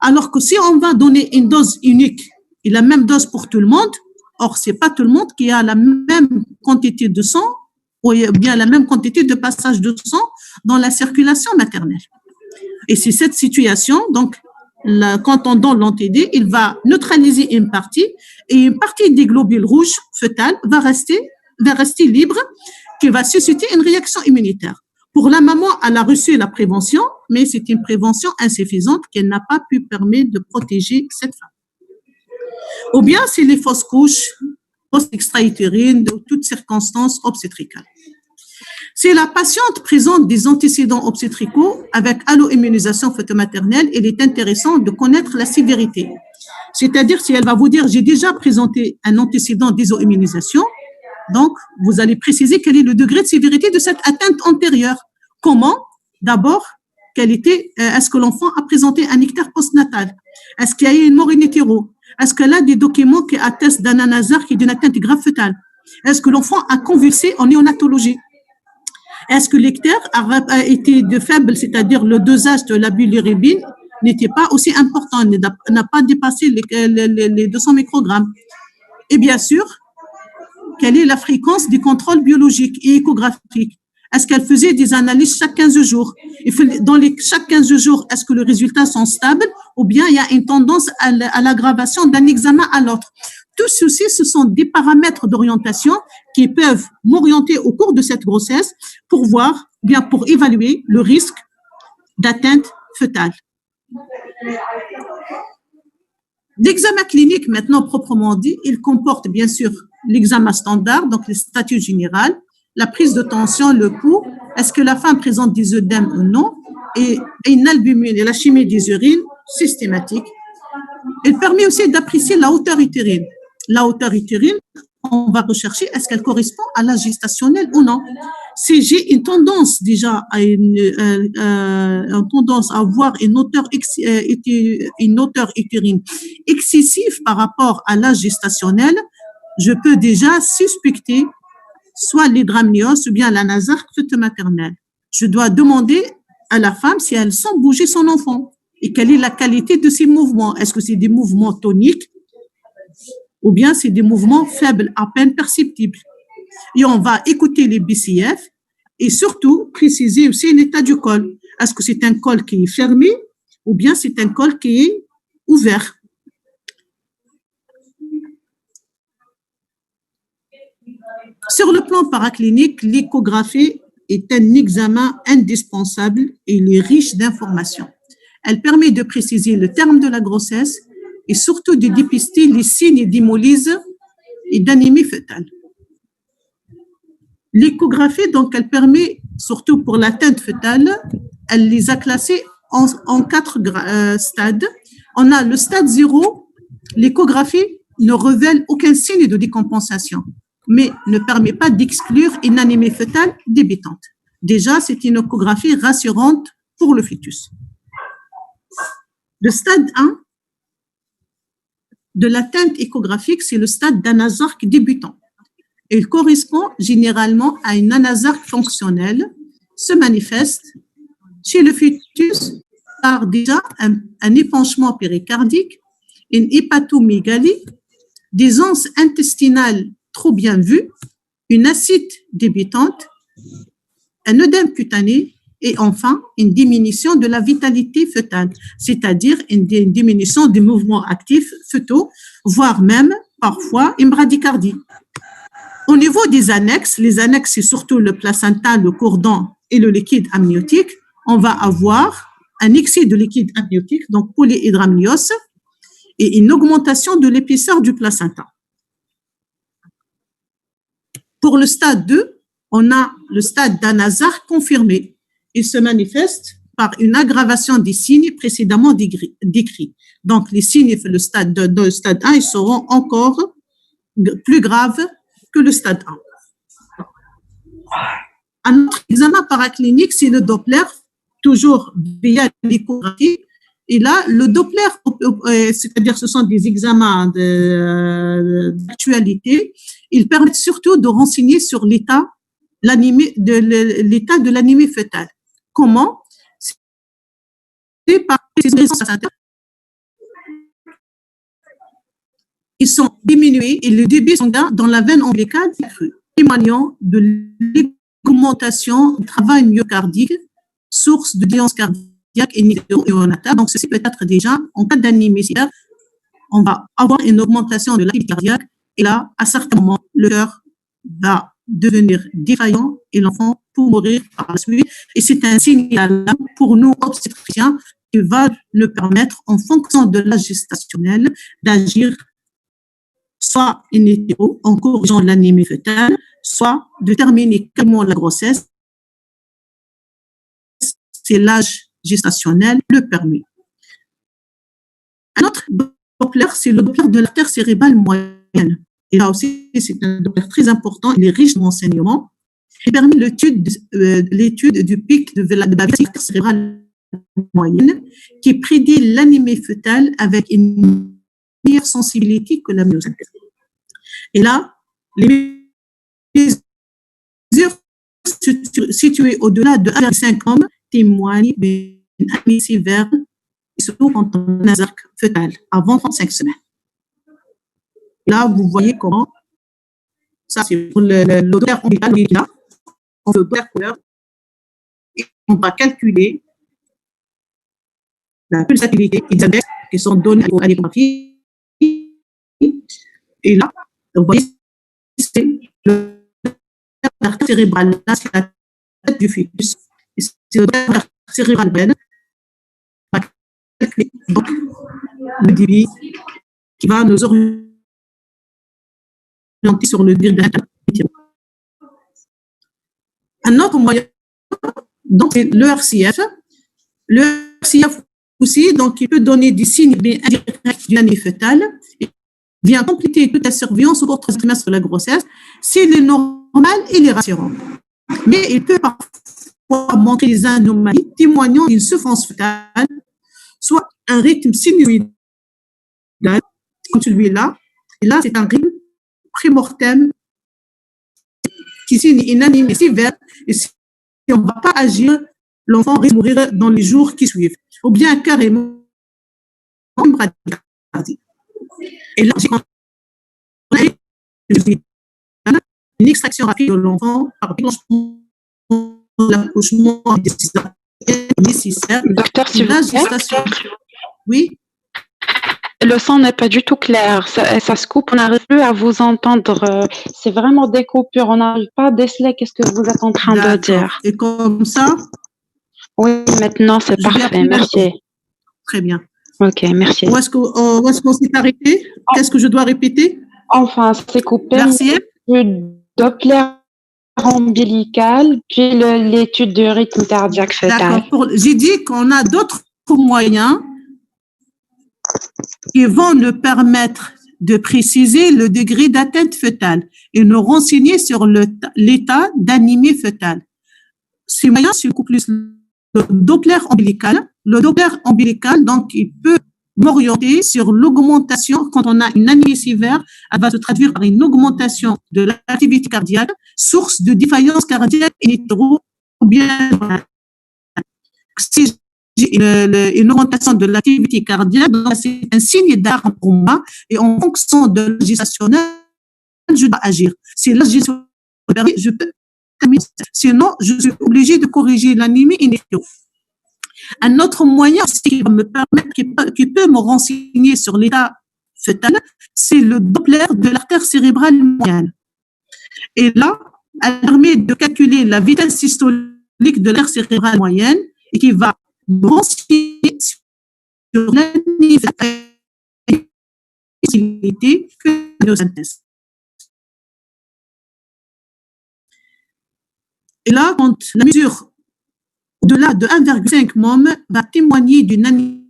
Alors que si on va donner une dose unique et la même dose pour tout le monde, or c'est pas tout le monde qui a la même quantité de sang ou bien la même quantité de passage de sang dans la circulation maternelle. Et c'est cette situation, donc, quand on donne l'anti-D, il va neutraliser une partie et une partie des globules rouges fœtales va rester va rester libre, qui va susciter une réaction immunitaire. Pour la maman, elle a reçu la prévention, mais c'est une prévention insuffisante qu'elle n'a pas pu permettre de protéger cette femme. Ou bien c'est les fausses couches, post-extra-utérines, de toutes circonstances obstétricales. Si la patiente présente des antécédents obstétricaux avec alloimmunisation phytomaternelle, il est intéressant de connaître la sévérité. C'est-à-dire, si elle va vous dire, j'ai déjà présenté un antécédent d'iso-immunisation, donc vous allez préciser quel est le degré de sévérité de cette atteinte antérieure. Comment? D'abord, est-ce que l'enfant a présenté un ictère postnatal? Est-ce qu'il y a eu une mort in utero? Est-ce qu'elle a des documents qui attestent d'un anasarque et d'une atteinte grave fœtale? Est-ce que l'enfant a convulsé en néonatologie? Est-ce que l'ictère a été de faible, c'est-à-dire le dosage de la bilirubine n'était pas aussi important, n'a pas dépassé les 200 microgrammes? Et bien sûr, quelle est la fréquence des contrôles biologiques et échographiques? Est-ce qu'elle faisait des analyses chaque 15 jours? Chaque 15 jours, est-ce que les résultats sont stables ou bien il y a une tendance à l'aggravation d'un examen à l'autre? Tout ceci, ce sont des paramètres d'orientation qui peuvent m'orienter au cours de cette grossesse pour voir, bien pour évaluer le risque d'atteinte fœtale. L'examen clinique, maintenant proprement dit, il comporte bien sûr l'examen standard, donc le statut général, la prise de tension, le pouls, est-ce que la femme présente des œdèmes ou non, et une albumine et la chimie des urines systématique. Il permet aussi d'apprécier la hauteur utérine. La hauteur utérine, on va rechercher est-ce qu'elle correspond à l'âge gestationnel ou non. Si j'ai une tendance déjà à avoir une hauteur utérine excessive par rapport à l'âge gestationnel, je peux déjà suspecter soit l'hydramnios ou bien l'anasarque fœtomaternelle. Je dois demander à la femme si elle sent bouger son enfant et quelle est la qualité de ses mouvements. Est-ce que c'est des mouvements toniques ou bien c'est des mouvements faibles, à peine perceptibles? Et on va écouter les BCF et surtout préciser aussi l'état du col. Est-ce que c'est un col qui est fermé ou bien c'est un col qui est ouvert? Sur le plan paraclinique, l'échographie est un examen indispensable et il est riche d'informations. Elle permet de préciser le terme de la grossesse et surtout de dépister les signes d'hémolyse et d'anémie fœtale. L'échographie, donc, elle permet, surtout pour l'atteinte fœtale, elle les a classés en 4 stades. On a le stade 0, l'échographie ne révèle aucun signe de décompensation, mais ne permet pas d'exclure une anémie fœtale débutante. Déjà, c'est une échographie rassurante pour le fœtus. Le stade 1 de l'atteinte échographique, c'est le stade d'anasarque débutant. Il correspond généralement à une anasarque fonctionnelle, se manifeste chez le fœtus par déjà un épanchement péricardique, une hépatomégalie, des anses intestinales trop bien vues, une ascite débutante, un œdème cutané et enfin une diminution de la vitalité fœtale, c'est-à-dire une diminution des mouvements actifs fœtaux, voire même parfois une bradycardie. Au niveau des annexes, les annexes c'est surtout le placenta, le cordon et le liquide amniotique, on va avoir un excès de liquide amniotique, donc polyhydramnios, et une augmentation de l'épaisseur du placenta. Pour le stade 2, on a le stade d'anasarque confirmé. Il se manifeste par une aggravation des signes précédemment décrits. Donc, les signes de le stade 1, ils seront encore plus graves que le stade 1. Un autre examen paraclinique, c'est le Doppler, toujours via l'échographie. Et là, le Doppler, c'est-à-dire ce sont des examens d'actualité, ils permettent surtout de renseigner sur l'état de l'anémie fœtale. Comment? C'est par ils sont diminués et le débit sanguin dans la veine ombilicale est cru, témoignant de l'augmentation du travail myocardique, source de violence cardiaque et néonatale. Donc, ceci peut être déjà, en cas d'anémie, on va avoir une augmentation de l'activité cardiaque et là, à certains moments, le cœur va devenir défaillant et l'enfant pour mourir par la suite. Et c'est un signal pour nous obstétriciens qui va nous permettre, en fonction de l'âge gestationnel, d'agir soit in utero, en corrigeant l'anémie fœtale, soit de terminer calmement la grossesse, c'est l'âge gestationnel le permet. Un autre Doppler, c'est le Doppler de l'artère cérébrale moyenne. Et là aussi, c'est un Doppler très important, il est riche de renseignements. Il permet l'étude du pic de la artère cérébrale moyenne qui prédit l'anémie fœtale avec une meilleure sensibilité que la myosynthèse. Et là, les mesures situées au-delà de 1,5 hommes témoignent d'une anémie sévère, surtout quand on a un arc fœtal, avant 35 semaines. Là, vous voyez comment, ça c'est pour le Doppler ombilical, là, on fait le Doppler couleur, et on va calculer la pulsatilité et les index qui sont donnés à l'échographie. Et là, vous voyez, c'est l'artère cérébrale, là, c'est la tête du fœtus. C'est l'artère cérébrale veine. Donc, le débit qui va nous orienter sur le degré d'intérêt. Un autre moyen, donc, c'est le RCF. Le RCF aussi, donc, il peut donner des signes indirects d'une anémie fœtale et vient compléter toute la surveillance au cours du troisième trimestre de la grossesse. S'il est normal, il est rassurant. Mais il peut parfois montrer des anomalies témoignant d'une souffrance fœtale, soit un rythme sinusoïdal, comme celui-là. Et là, c'est un rythme prémortem qui signe une anémie sévère. Et si on ne va pas agir, l'enfant risque de mourir dans les jours qui suivent. Ou bien carrément une bradycardie. Et là, une extraction rapide de l'enfant par déclenchement de l'accouchement nécessaire. Docteur, s'il vous plaît. Oui. Le son n'est pas du tout clair, ça se coupe, on n'arrive plus à vous entendre. C'est vraiment des coupures, on n'arrive pas à déceler qu'est-ce que vous êtes en train de dire. Et comme ça? Oui, maintenant c'est parfait, merci. Très bien. Ok, merci. Où est-ce qu'on s'est arrêté? Qu'est-ce que je dois répéter? Enfin, c'est coupé. RCF? Le Doppler ombilical, puis l'étude du rythme cardiaque fœtal. D'accord. J'ai dit qu'on a d'autres moyens qui vont nous permettre de préciser le degré d'atteinte fœtale et nous renseigner sur l'état d'anémie fœtale. Ces moyens, c'est beaucoup plus le Doppler ombilical. Le Doppler ombilical, donc, il peut m'orienter sur l'augmentation. Quand on a une anémie sévère, elle va se traduire par une augmentation de l'activité cardiaque, source de défaillance cardiaque in utero, ou bien si j'ai une augmentation de l'activité cardiaque, donc c'est un signe d'alarme pour moi, et en fonction de l'âge gestationnel, je dois agir. Si l'âge gestationnel, je peux terminer. Sinon, je suis obligée de corriger l'anémie in utero. Un autre moyen qui va me permettre, qui peut me renseigner sur l'état fœtal, c'est le Doppler de l'artère cérébrale moyenne. Et là, elle permet de calculer la vitesse systolique de l'artère cérébrale moyenne et qui va me renseigner sur l'anémie que la myosynthèse. Et là, quand la mesure au-delà de 1,5 mom va témoigner d'une anémie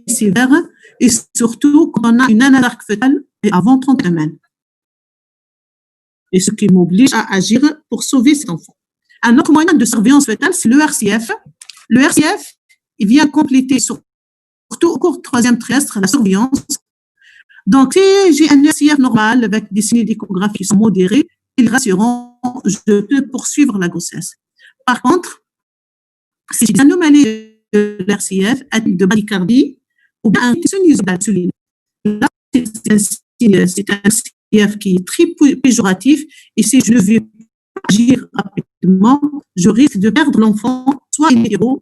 sévère et surtout quand on a une anarque fœtale avant 30 semaines. Et ce qui m'oblige à agir pour sauver cet enfant. Un autre moyen de surveillance fœtale, c'est le RCF. Le RCF, il vient compléter surtout au cours du troisième trimestre la surveillance. Donc, si j'ai un RCF normal avec des signes d'échographie qui sont modérés, il est rassurant, je peux poursuivre la grossesse. Par contre, si j'ai une anomalie de l'RCF, de bradycardie, ou bien un sinusite, là, c'est un RCF qui est très péjoratif, et si je ne veux pas agir rapidement, je risque de perdre l'enfant, soit in utero,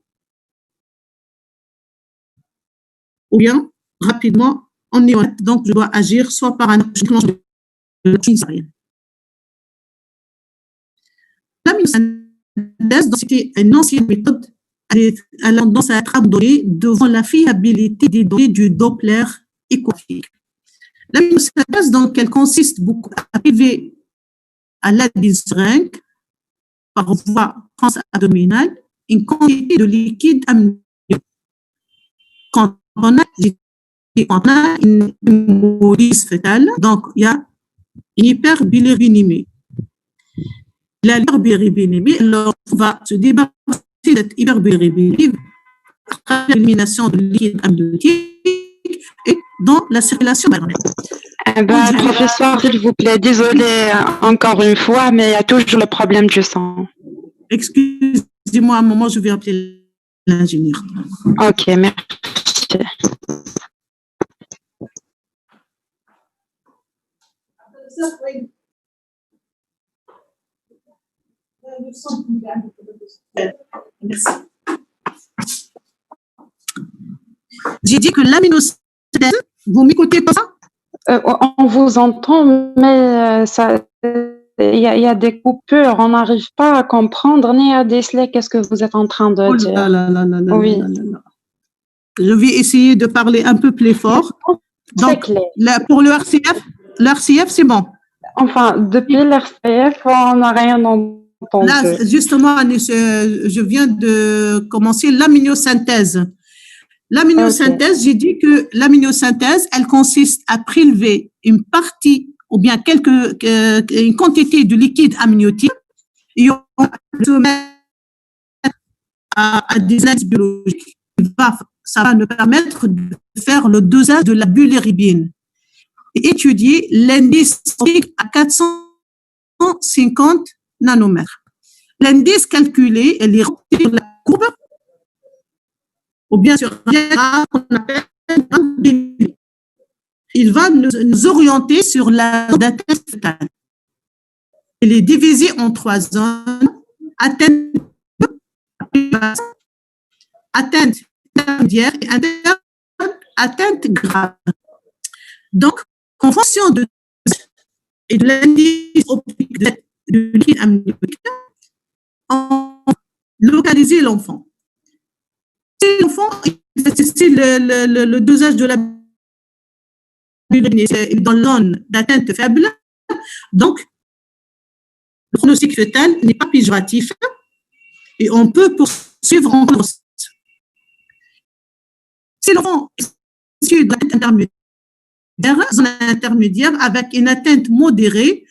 ou bien rapidement en néonat. Donc, je dois agir soit par un déclenchement de la césarienne. l'amyosynthèse, c'était une ancienne méthode, elle a tendance à être abandonnée devant la fiabilité des données du Doppler échographique. L'amyosynthèse, donc, elle consiste beaucoup à priver à l'aide d'une seringue par voie transabdominale une quantité de liquide amniotique. Quand on a une hémolyse fétale, donc il y a une hyperbilirubinémie. La hyperbilirubinémie, alors on va se débarrasser de cette hyperbilirubinémie par l'élimination de liquide amniotique et dans la circulation maternelle. Professeur, s'il vous plaît, désolé encore une fois, mais il y a toujours le problème du sang. Excusez-moi un moment, je vais appeler l'ingénieur. Ok, merci. Merci. J'ai dit que l'amyosynthèse, vous m'écoutez pas ça? On vous entend, mais il y a des coupures. On n'arrive pas à comprendre ni à déceler qu'est-ce que vous êtes en train de dire. Oui. Je vais essayer de parler un peu plus fort. Donc, pour le RCF, c'est bon. Enfin, depuis l'RCF, on n'a rien entendu. Là, justement, je viens de commencer l'amyosynthèse. L'amyosynthèse, j'ai dit que l'amyosynthèse, elle consiste à prélever une partie ou bien une quantité de liquide amniotique et on va le mettre à des indices biologiques. Ça va nous permettre de faire le dosage de la bilirubine et étudier l'indice à 450 nanomètres. L'indice calculé, elle est remplie sur la courbe ou bien sur un diagramme qu'on appelle il va nous orienter sur la zone d'atteinte fœtale. Elle est divisée en 3 zones, atteinte intermédiaire et atteinte grave. Donc, en fonction de l'indice optique de liquide amniotique, on localise l'enfant. Si l'enfant, si le dosage de la bilirubine est dans la zone d'atteinte faible, donc le pronostic fœtal n'est pas péjoratif et on peut poursuivre en grossesse. Si l'enfant est issu de zone intermédiaire avec une atteinte modérée,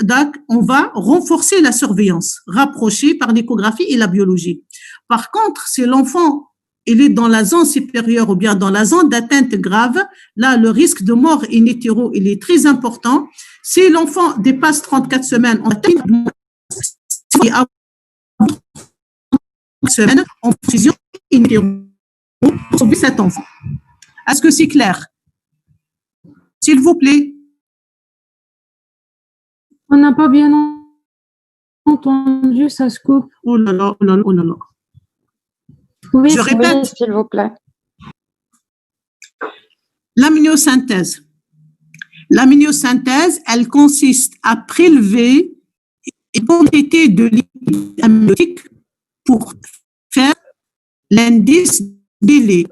donc on va renforcer la surveillance, rapprochée par l'échographie et la biologie. Par contre, si l'enfant il est dans la zone supérieure ou bien dans la zone d'atteinte grave, là, le risque de mort in utero, il est très important. Si l'enfant dépasse 34 semaines, on atteint semaines en fusion in utero pour sauver cet enfant. Est-ce que c'est clair? S'il vous plaît. On n'a pas bien entendu, ça se coupe. Oh là là, oh là là, oh là là. Oui, je répète, oui, s'il vous plaît. L'amyosynthèse. L'amyosynthèse, elle consiste à prélever une quantité de liquide amniotique pour faire l'indice liquide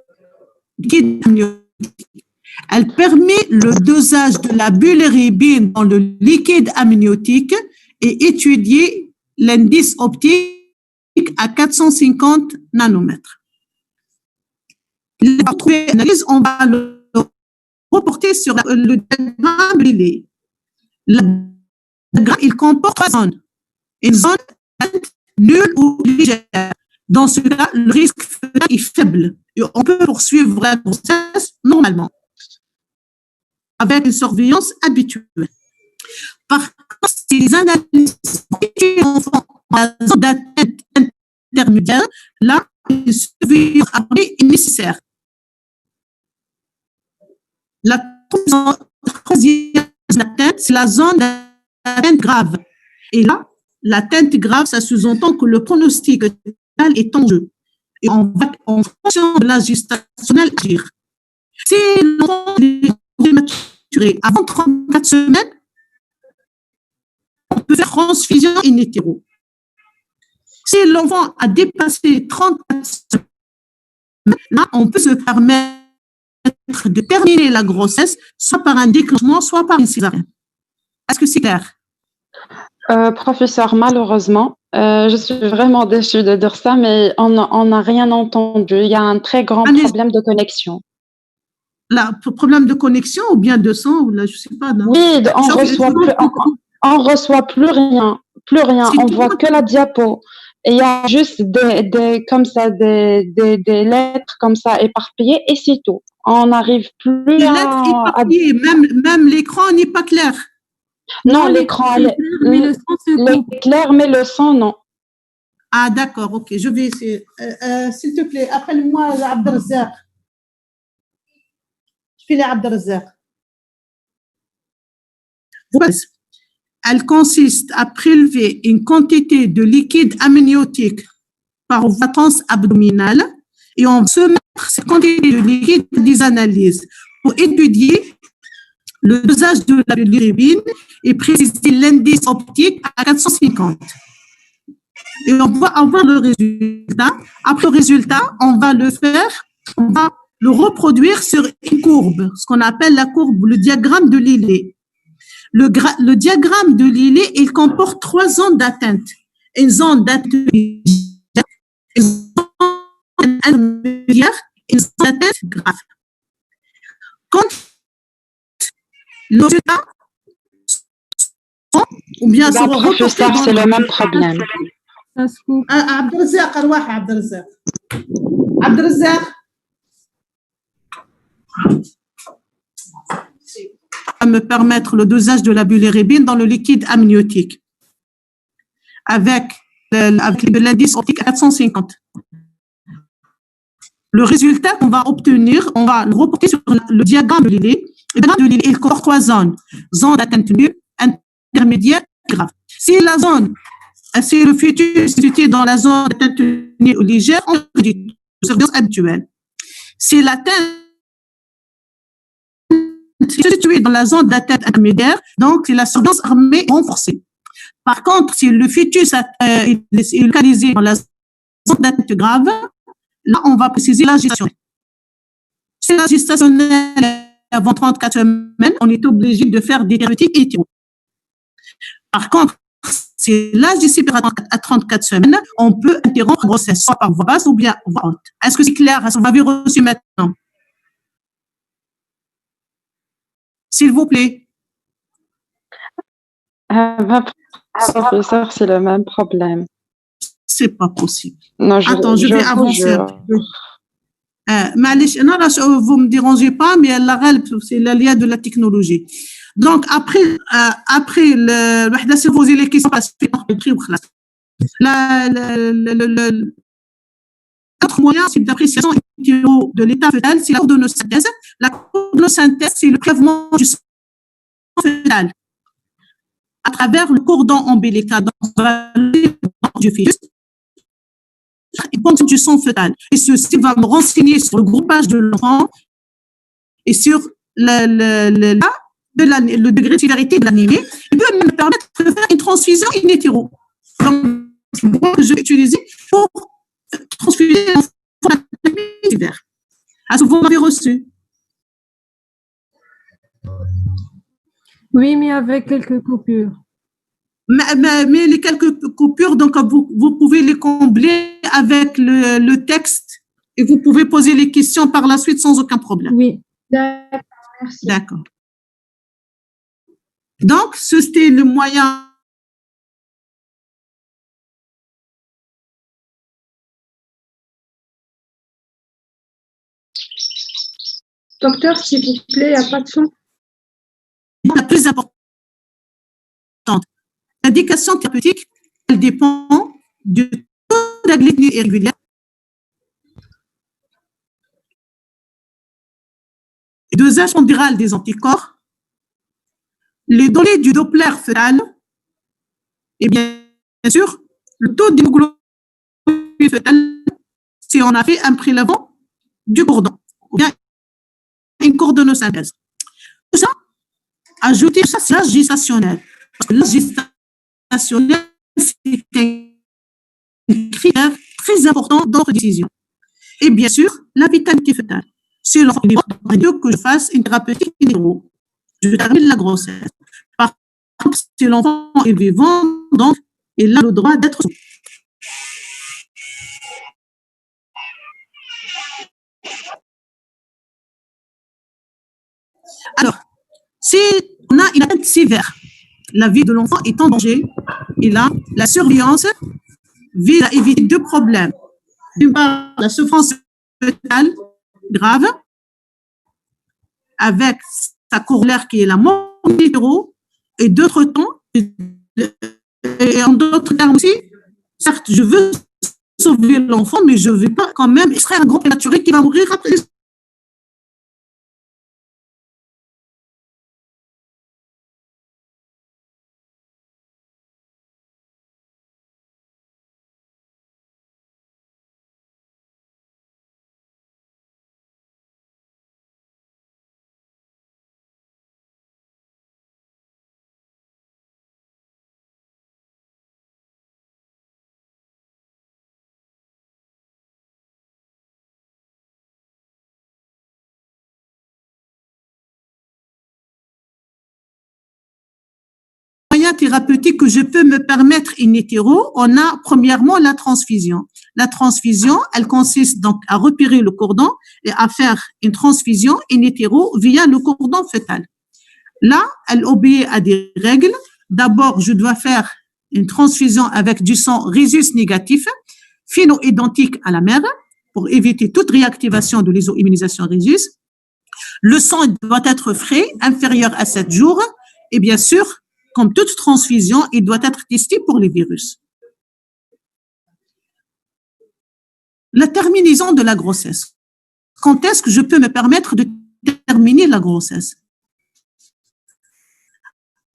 amniotique. Elle permet le dosage de la bilirubine dans le liquide amniotique et étudier l'indice optique à 450 nanomètres. Pour trouver l'analyse, on va le reporter sur le diagramme brûlé. Le diagramme, il comporte 3 zones. Une zone nulle ou légère. Dans ce cas, le risque est faible. Et on peut poursuivre la grossesse normalement, avec une surveillance habituelle. Par contre, si les analyses enfants dans la zone d'atteinte intermédiaire, là, une surveillance est nécessaire. La troisième atteinte, c'est la zone d'atteinte grave. Et là, l'atteinte grave, ça sous-entend que le pronostic est en jeu. Et on va, en fonction de l'âge gestationnel, agir. Si l'enfant est prématuré avant 34 semaines, on peut faire transfusion in utero. Si l'enfant a dépassé 34 semaines, là, on peut se permettre de terminer la grossesse, soit par un déclenchement, soit par une césarienne. Est-ce que c'est clair? Professeur, malheureusement, je suis vraiment déçue de dire ça, mais on n'a rien entendu. Il y a un très grand problème de connexion. Là, problème de connexion ou bien de son, ou là, je sais pas. Non. Oui, on reçoit plus rien, plus rien. On voit que la diapo. Et il y a juste comme ça, des lettres comme ça éparpillées et c'est tout. On n'arrive plus les lettres éparpillées, même l'écran n'est pas clair. Non, l'écran est clair, mais le son, non. Ah, d'accord, ok, je vais essayer. S'il te plaît, appelle-moi Abdelrazak. Je fais Abdelrazak. Elle consiste à prélever une quantité de liquide amniotique par voie transabdominale et on se mettre cette quantité de liquide des analyses pour étudier le dosage de la bilirubine et préciser l'indice optique à 450. Et on va avoir le résultat. Après le résultat, on va le reproduire sur une courbe, ce qu'on appelle la courbe, le diagramme de Lillet. Le diagramme de Lillet, il comporte 3 zones d'atteinte. Une zone d'atteinte intermédiaire, une zone d'atteinte grave. Quand le résultat ou bien sera reporté dans c'est le même problème. Abdelrazak. À me permettre le dosage de la bilirubine dans le liquide amniotique avec l'indice optique 450. Le résultat qu'on va obtenir, on va le reporter sur le diagramme de Lillet. Le diagramme de Lillet, il comporte 3 zones. Zone d'atteinte nulle, intermédiaire, grave. Si le fœtus est situé dans la zone d'atteinte nulle ou légère, on dit surveillance habituelle. Si l'atteinte est située dans la zone d'atteinte intermédiaire, donc c'est la surveillance armée renforcée. Par contre, si le fœtus est localisé dans la zone d'atteinte grave, là, on va préciser la gestation. Si la gestationnelle avant 34 semaines, on est obligé de faire des thérapeutiques hétéro. Par contre, si l'âge est supérieur à 34 semaines, on peut interrompre la grossesse, soit par voie basse ou bien voie haute. Est-ce que c'est clair? Est-ce que vous m'avez reçu maintenant? S'il vous plaît. Professeur, c'est le même problème. C'est pas possible. Non, attends, je vais avancer un peu. Vous me dérangez pas, mais c'est la lien de la technologie. Donc, après le poser les questions parce que l'autre moyen, c'est d'appréciation de l'état fœtal, c'est la cordonocynthèse. La cordonocynthèse, c'est le prélèvement du sang fœtal à travers le cordon ombilical du fœtus et du sang fœtal. Et ceci va me renseigner sur le groupage de l'enfant et sur le degré de sévérité de l'anémie. Il peut me permettre de faire une transfusion in utero. Donc, c'est moi que je vais utiliser pour transfuser l'enfant hiver. Est-ce que vous m'avez reçu? Oui, mais avec quelques coupures. Mais les quelques coupures, donc vous pouvez les combler avec le texte et vous pouvez poser les questions par la suite sans aucun problème. Oui, d'accord, merci. D'accord. Donc, c'était le moyen. Docteur, s'il vous plaît, il n'y a pas de son. La plus importante. L'indication thérapeutique, elle dépend du taux de la glycémie irrégulière, le dosage pondéral des anticorps, les données du Doppler fœtal et bien sûr le taux d'hémoglobine fœtale si on a fait un prélèvement du cordon ou bien une cordonocynthèse. Tout ça, ajouter ça, c'est l'âge gestationnel. Parce que l'âge gestationnel, c'est un critère très important dans notre décision. Et bien sûr, la vitalité fœtale. C'est l'enfant que je fasse une thérapeutique in utero. Je termine la grossesse. Par contre, si l'enfant est vivant, donc, il a le droit d'être. Alors, si on a une atteinte sévère, la vie de l'enfant est en danger, et là, la surveillance vise à éviter deux problèmes. D'une part, la souffrance fœtale grave, avec sa corollaire qui est la mort in utero, et d'autre temps, et en d'autres termes aussi, certes, je veux sauver l'enfant, mais je ne vais pas quand même extraire un grand prématuré qui va mourir après. Moyens thérapeutiques que je peux me permettre in utero, on a premièrement la transfusion. La transfusion, elle consiste donc à repérer le cordon et à faire une transfusion in utero via le cordon fœtal. Là, elle obéit à des règles. D'abord, je dois faire une transfusion avec du sang rhésus négatif, phéno-identique à la mère, pour éviter toute réactivation de l'iso-immunisation rhésus. Le sang doit être frais, inférieur à 7 jours, et bien sûr, comme toute transfusion, il doit être testé pour les virus. La terminaison de la grossesse. Quand est-ce que je peux me permettre de terminer la grossesse?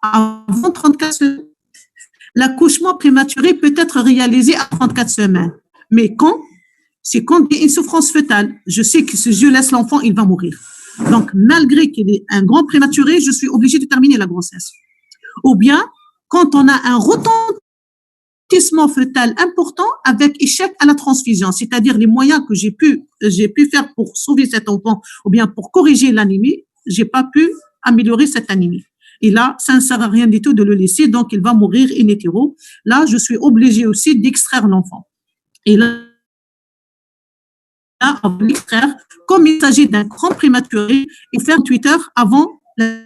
Avant 34 semaines. L'accouchement prématuré peut être réalisé à 34 semaines. Mais quand? C'est quand il y a une souffrance fœtale. Je sais que si je laisse l'enfant, il va mourir. Donc, malgré qu'il ait un grand prématuré, je suis obligée de terminer la grossesse. Ou bien, quand on a un retentissement fœtal important avec échec à la transfusion, c'est-à-dire les moyens que j'ai pu faire pour sauver cet enfant ou bien pour corriger l'anémie, j'ai pas pu améliorer cette anémie. Et là, ça ne sert à rien du tout de le laisser, donc il va mourir in utero. Là, je suis obligée aussi d'extraire l'enfant. Et là, on va l'extraire, comme il s'agit d'un grand prématuré, et faire 28 heures avant la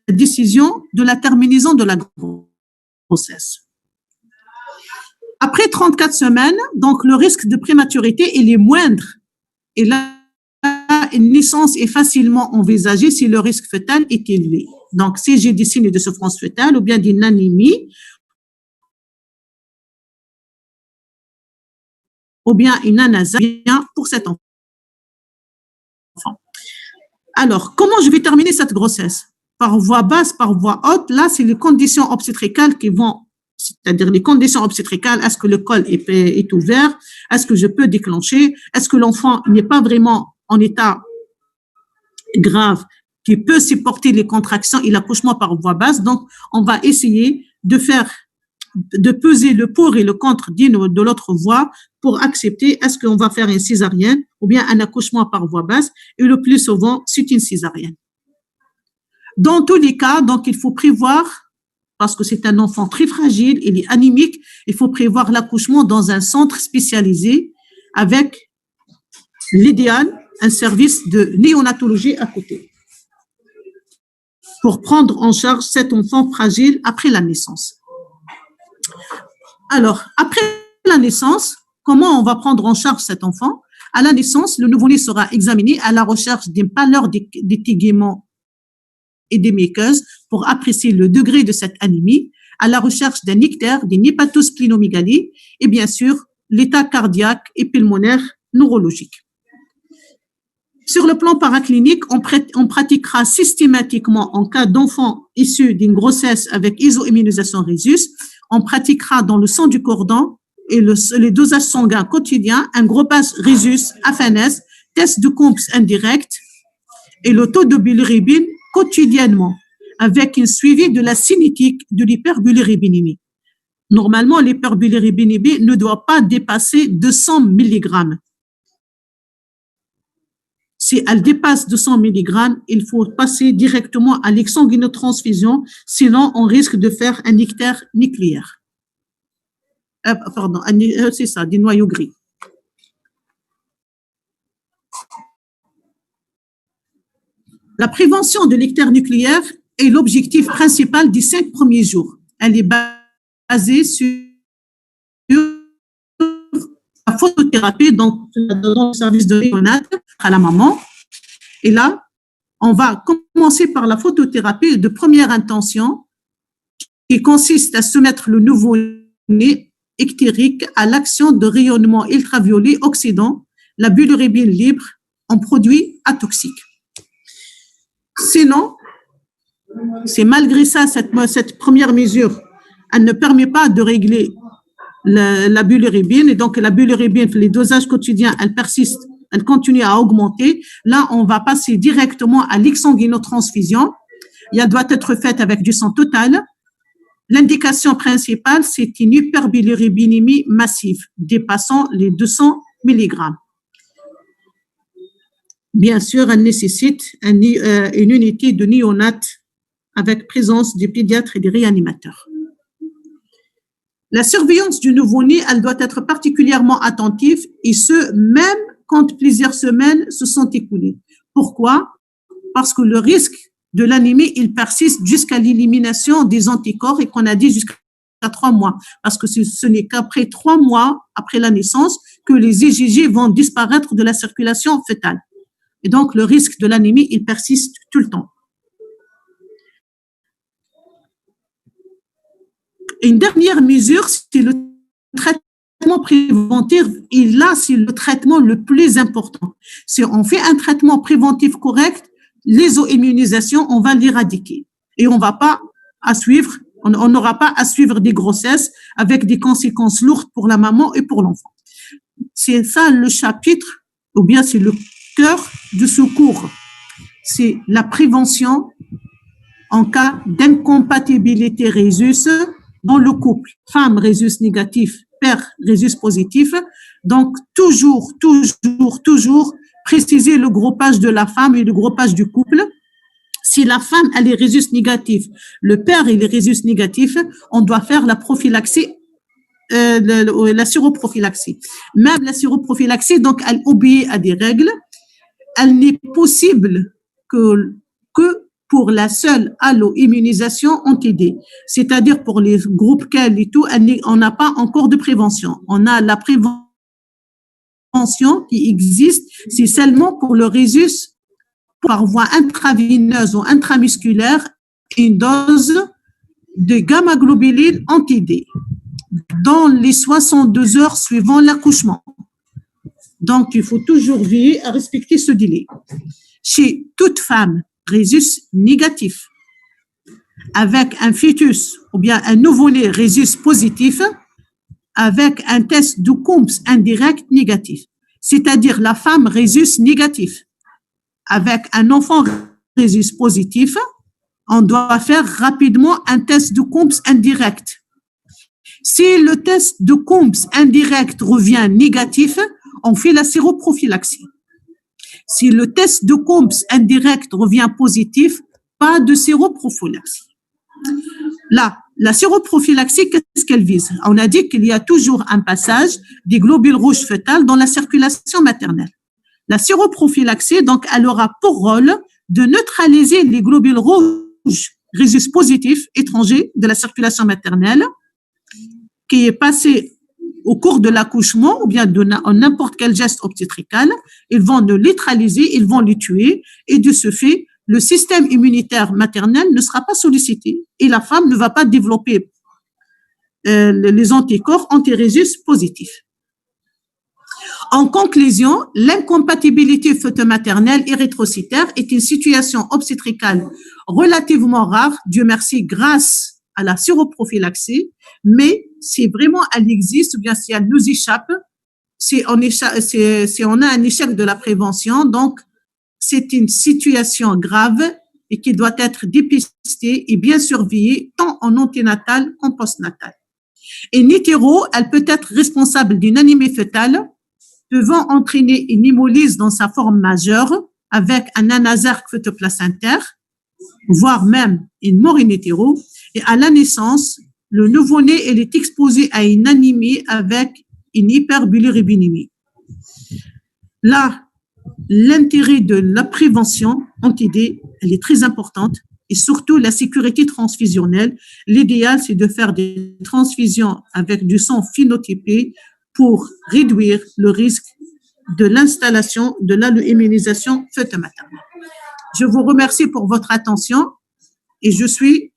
décision de la terminaison de la grossesse. Après 34 semaines, donc le risque de prématurité il est moindre. Et là, une naissance est facilement envisagée si le risque fœtal est élevé. Donc, si j'ai des signes de souffrance fœtale ou bien d'une anémie, ou bien une anasie pour cet enfant. Alors, comment je vais terminer cette grossesse? Par voie basse, par voie haute, là, c'est les conditions obstétricales qui vont, c'est-à-dire les conditions obstétricales, est-ce que le col est ouvert? Est-ce que je peux déclencher? Est-ce que l'enfant n'est pas vraiment en état grave, qui peut supporter les contractions et l'accouchement par voie basse? Donc, on va essayer de peser le pour et le contre d'une ou de l'autre voie pour accepter est-ce qu'on va faire une césarienne ou bien un accouchement par voie basse, et le plus souvent, c'est une césarienne. Dans tous les cas, donc, il faut prévoir, parce que c'est un enfant très fragile, il est anémique, il faut prévoir l'accouchement dans un centre spécialisé avec l'idéal, un service de néonatologie à côté pour prendre en charge cet enfant fragile après la naissance. Alors, après la naissance, comment on va prendre en charge cet enfant? À la naissance, le nouveau-né sera examiné à la recherche d'une pâleur des téguments et des muqueuses pour apprécier le degré de cette anémie, à la recherche d'un ictère, d'une hépatosplinomégalie et bien sûr l'état cardiaque et pulmonaire neurologique. Sur le plan paraclinique, on pratiquera systématiquement en cas d'enfant issu d'une grossesse avec iso-immunisation rhésus, on pratiquera dans le sang du cordon et les dosages sanguins quotidiens un groupage rhésus, AFNS, test de Coombs indirect et le taux de bilirubine quotidiennement avec un suivi de la cinétique de l'hyperbilirubinémie. Normalement, l'hyperbilirubine B ne doit pas dépasser 200 mg. Si elle dépasse 200 mg, il faut passer directement à l'exsanguinotransfusion, sinon on risque de faire un ictère nucléaire. C'est ça, des noyaux gris. La prévention de l'ictère nucléaire est l'objectif principal des 5 premiers jours. Elle est basée sur la photothérapie, donc dans le service de néonate à la maman. Et là, on va commencer par la photothérapie de première intention qui consiste à soumettre le nouveau-né ictérique à l'action de rayonnement ultraviolet oxydant la bilirubine libre en produit atoxique. Sinon, c'est malgré ça, cette première mesure, elle ne permet pas de régler la bilirubine, et donc la bilirubine, les dosages quotidiens, elles persistent, elles continuent à augmenter. Là, on va passer directement à l'exsanguinotransfusion. Elle doit être faite avec du sang total. L'indication principale, c'est une hyperbilirubinémie massive, dépassant les 200 mg. Bien sûr, elle nécessite une unité de néonates avec présence des pédiatres et des réanimateurs. La surveillance du nouveau-né, elle doit être particulièrement attentive, et ce, même quand plusieurs semaines se sont écoulées. Pourquoi? Parce que le risque de l'anémie, il persiste jusqu'à l'élimination des anticorps, et qu'on a dit jusqu'à 3 mois. Parce que ce n'est qu'après 3 mois, après la naissance, que les IgG vont disparaître de la circulation fœtale. Et donc, le risque de l'anémie, il persiste tout le temps. Une dernière mesure, c'est le traitement préventif. Et là, c'est le traitement le plus important. Si on fait un traitement préventif correct, les immunisations, on va l'éradiquer. Et on va pas à suivre, on n'aura pas à suivre des grossesses avec des conséquences lourdes pour la maman et pour l'enfant. C'est ça le chapitre, ou bien c'est le cœur du secours. C'est la prévention en cas d'incompatibilité rhésus dans le couple. Femme rhésus négatif, père rhésus positif. Donc, toujours préciser le groupage de la femme et le groupage du couple. Si la femme, elle est rhésus négatif, le père, il est rhésus négatif, on doit faire la prophylaxie, la séroprophylaxie. Même la séroprophylaxie, donc, elle obéit à des règles. Elle n'est possible que pour la seule allo-immunisation anti-D. C'est-à-dire pour les groupes KEL et tout, on n'a pas encore de prévention. On a la prévention qui existe, c'est seulement pour le rhésus par voie intravéneuse ou intramusculaire, une dose de gamma-globuline anti-D dans les 62 heures suivant l'accouchement. Donc, il faut toujours veiller à respecter ce délai. Chez toute femme rhésus négatif, avec un fœtus ou bien un nouveau-né rhésus positif, avec un test de Coombs indirect négatif, c'est-à-dire la femme rhésus négatif, avec un enfant rhésus positif, on doit faire rapidement un test de Coombs indirect. Si le test de Coombs indirect revient négatif, on fait la séroprophylaxie. Si le test de Coombs indirect revient positif, pas de séroprophylaxie. Là, la séroprophylaxie, qu'est-ce qu'elle vise? On a dit qu'il y a toujours un passage des globules rouges fœtales dans la circulation maternelle. La séroprophylaxie, donc, elle aura pour rôle de neutraliser les globules rouges rhésus positifs étrangers de la circulation maternelle qui est passé au cours de l'accouchement ou bien en n'importe quel geste obstétrical. Ils vont le neutraliser, ils vont le tuer, et de ce fait, le système immunitaire maternel ne sera pas sollicité et la femme ne va pas développer les anticorps anti-rhésus positifs. En conclusion, l'incompatibilité fœto-maternelle érythrocytaire est une situation obstétricale relativement rare, Dieu merci, grâce à la séroprophylaxie, mais si vraiment elle existe ou bien si elle nous échappe, si on a un échec de la prévention, donc c'est une situation grave et qui doit être dépistée et bien surveillée tant en anténatal qu'en postnatal. In utero, elle peut être responsable d'une anémie fœtale, pouvant entraîner une hémolyse dans sa forme majeure avec un anasarque fœtoplacentaire, voire même une mort in utero. Et à la naissance, le nouveau-né il est exposé à une anémie avec une hyperbilirubinémie. Là, l'intérêt de la prévention anti-D, elle est très importante, et surtout la sécurité transfusionnelle. L'idéal, c'est de faire des transfusions avec du sang phénotypé pour réduire le risque de l'installation de l'alloimmunisation fœto-maternelle. Je vous remercie pour votre attention et je suis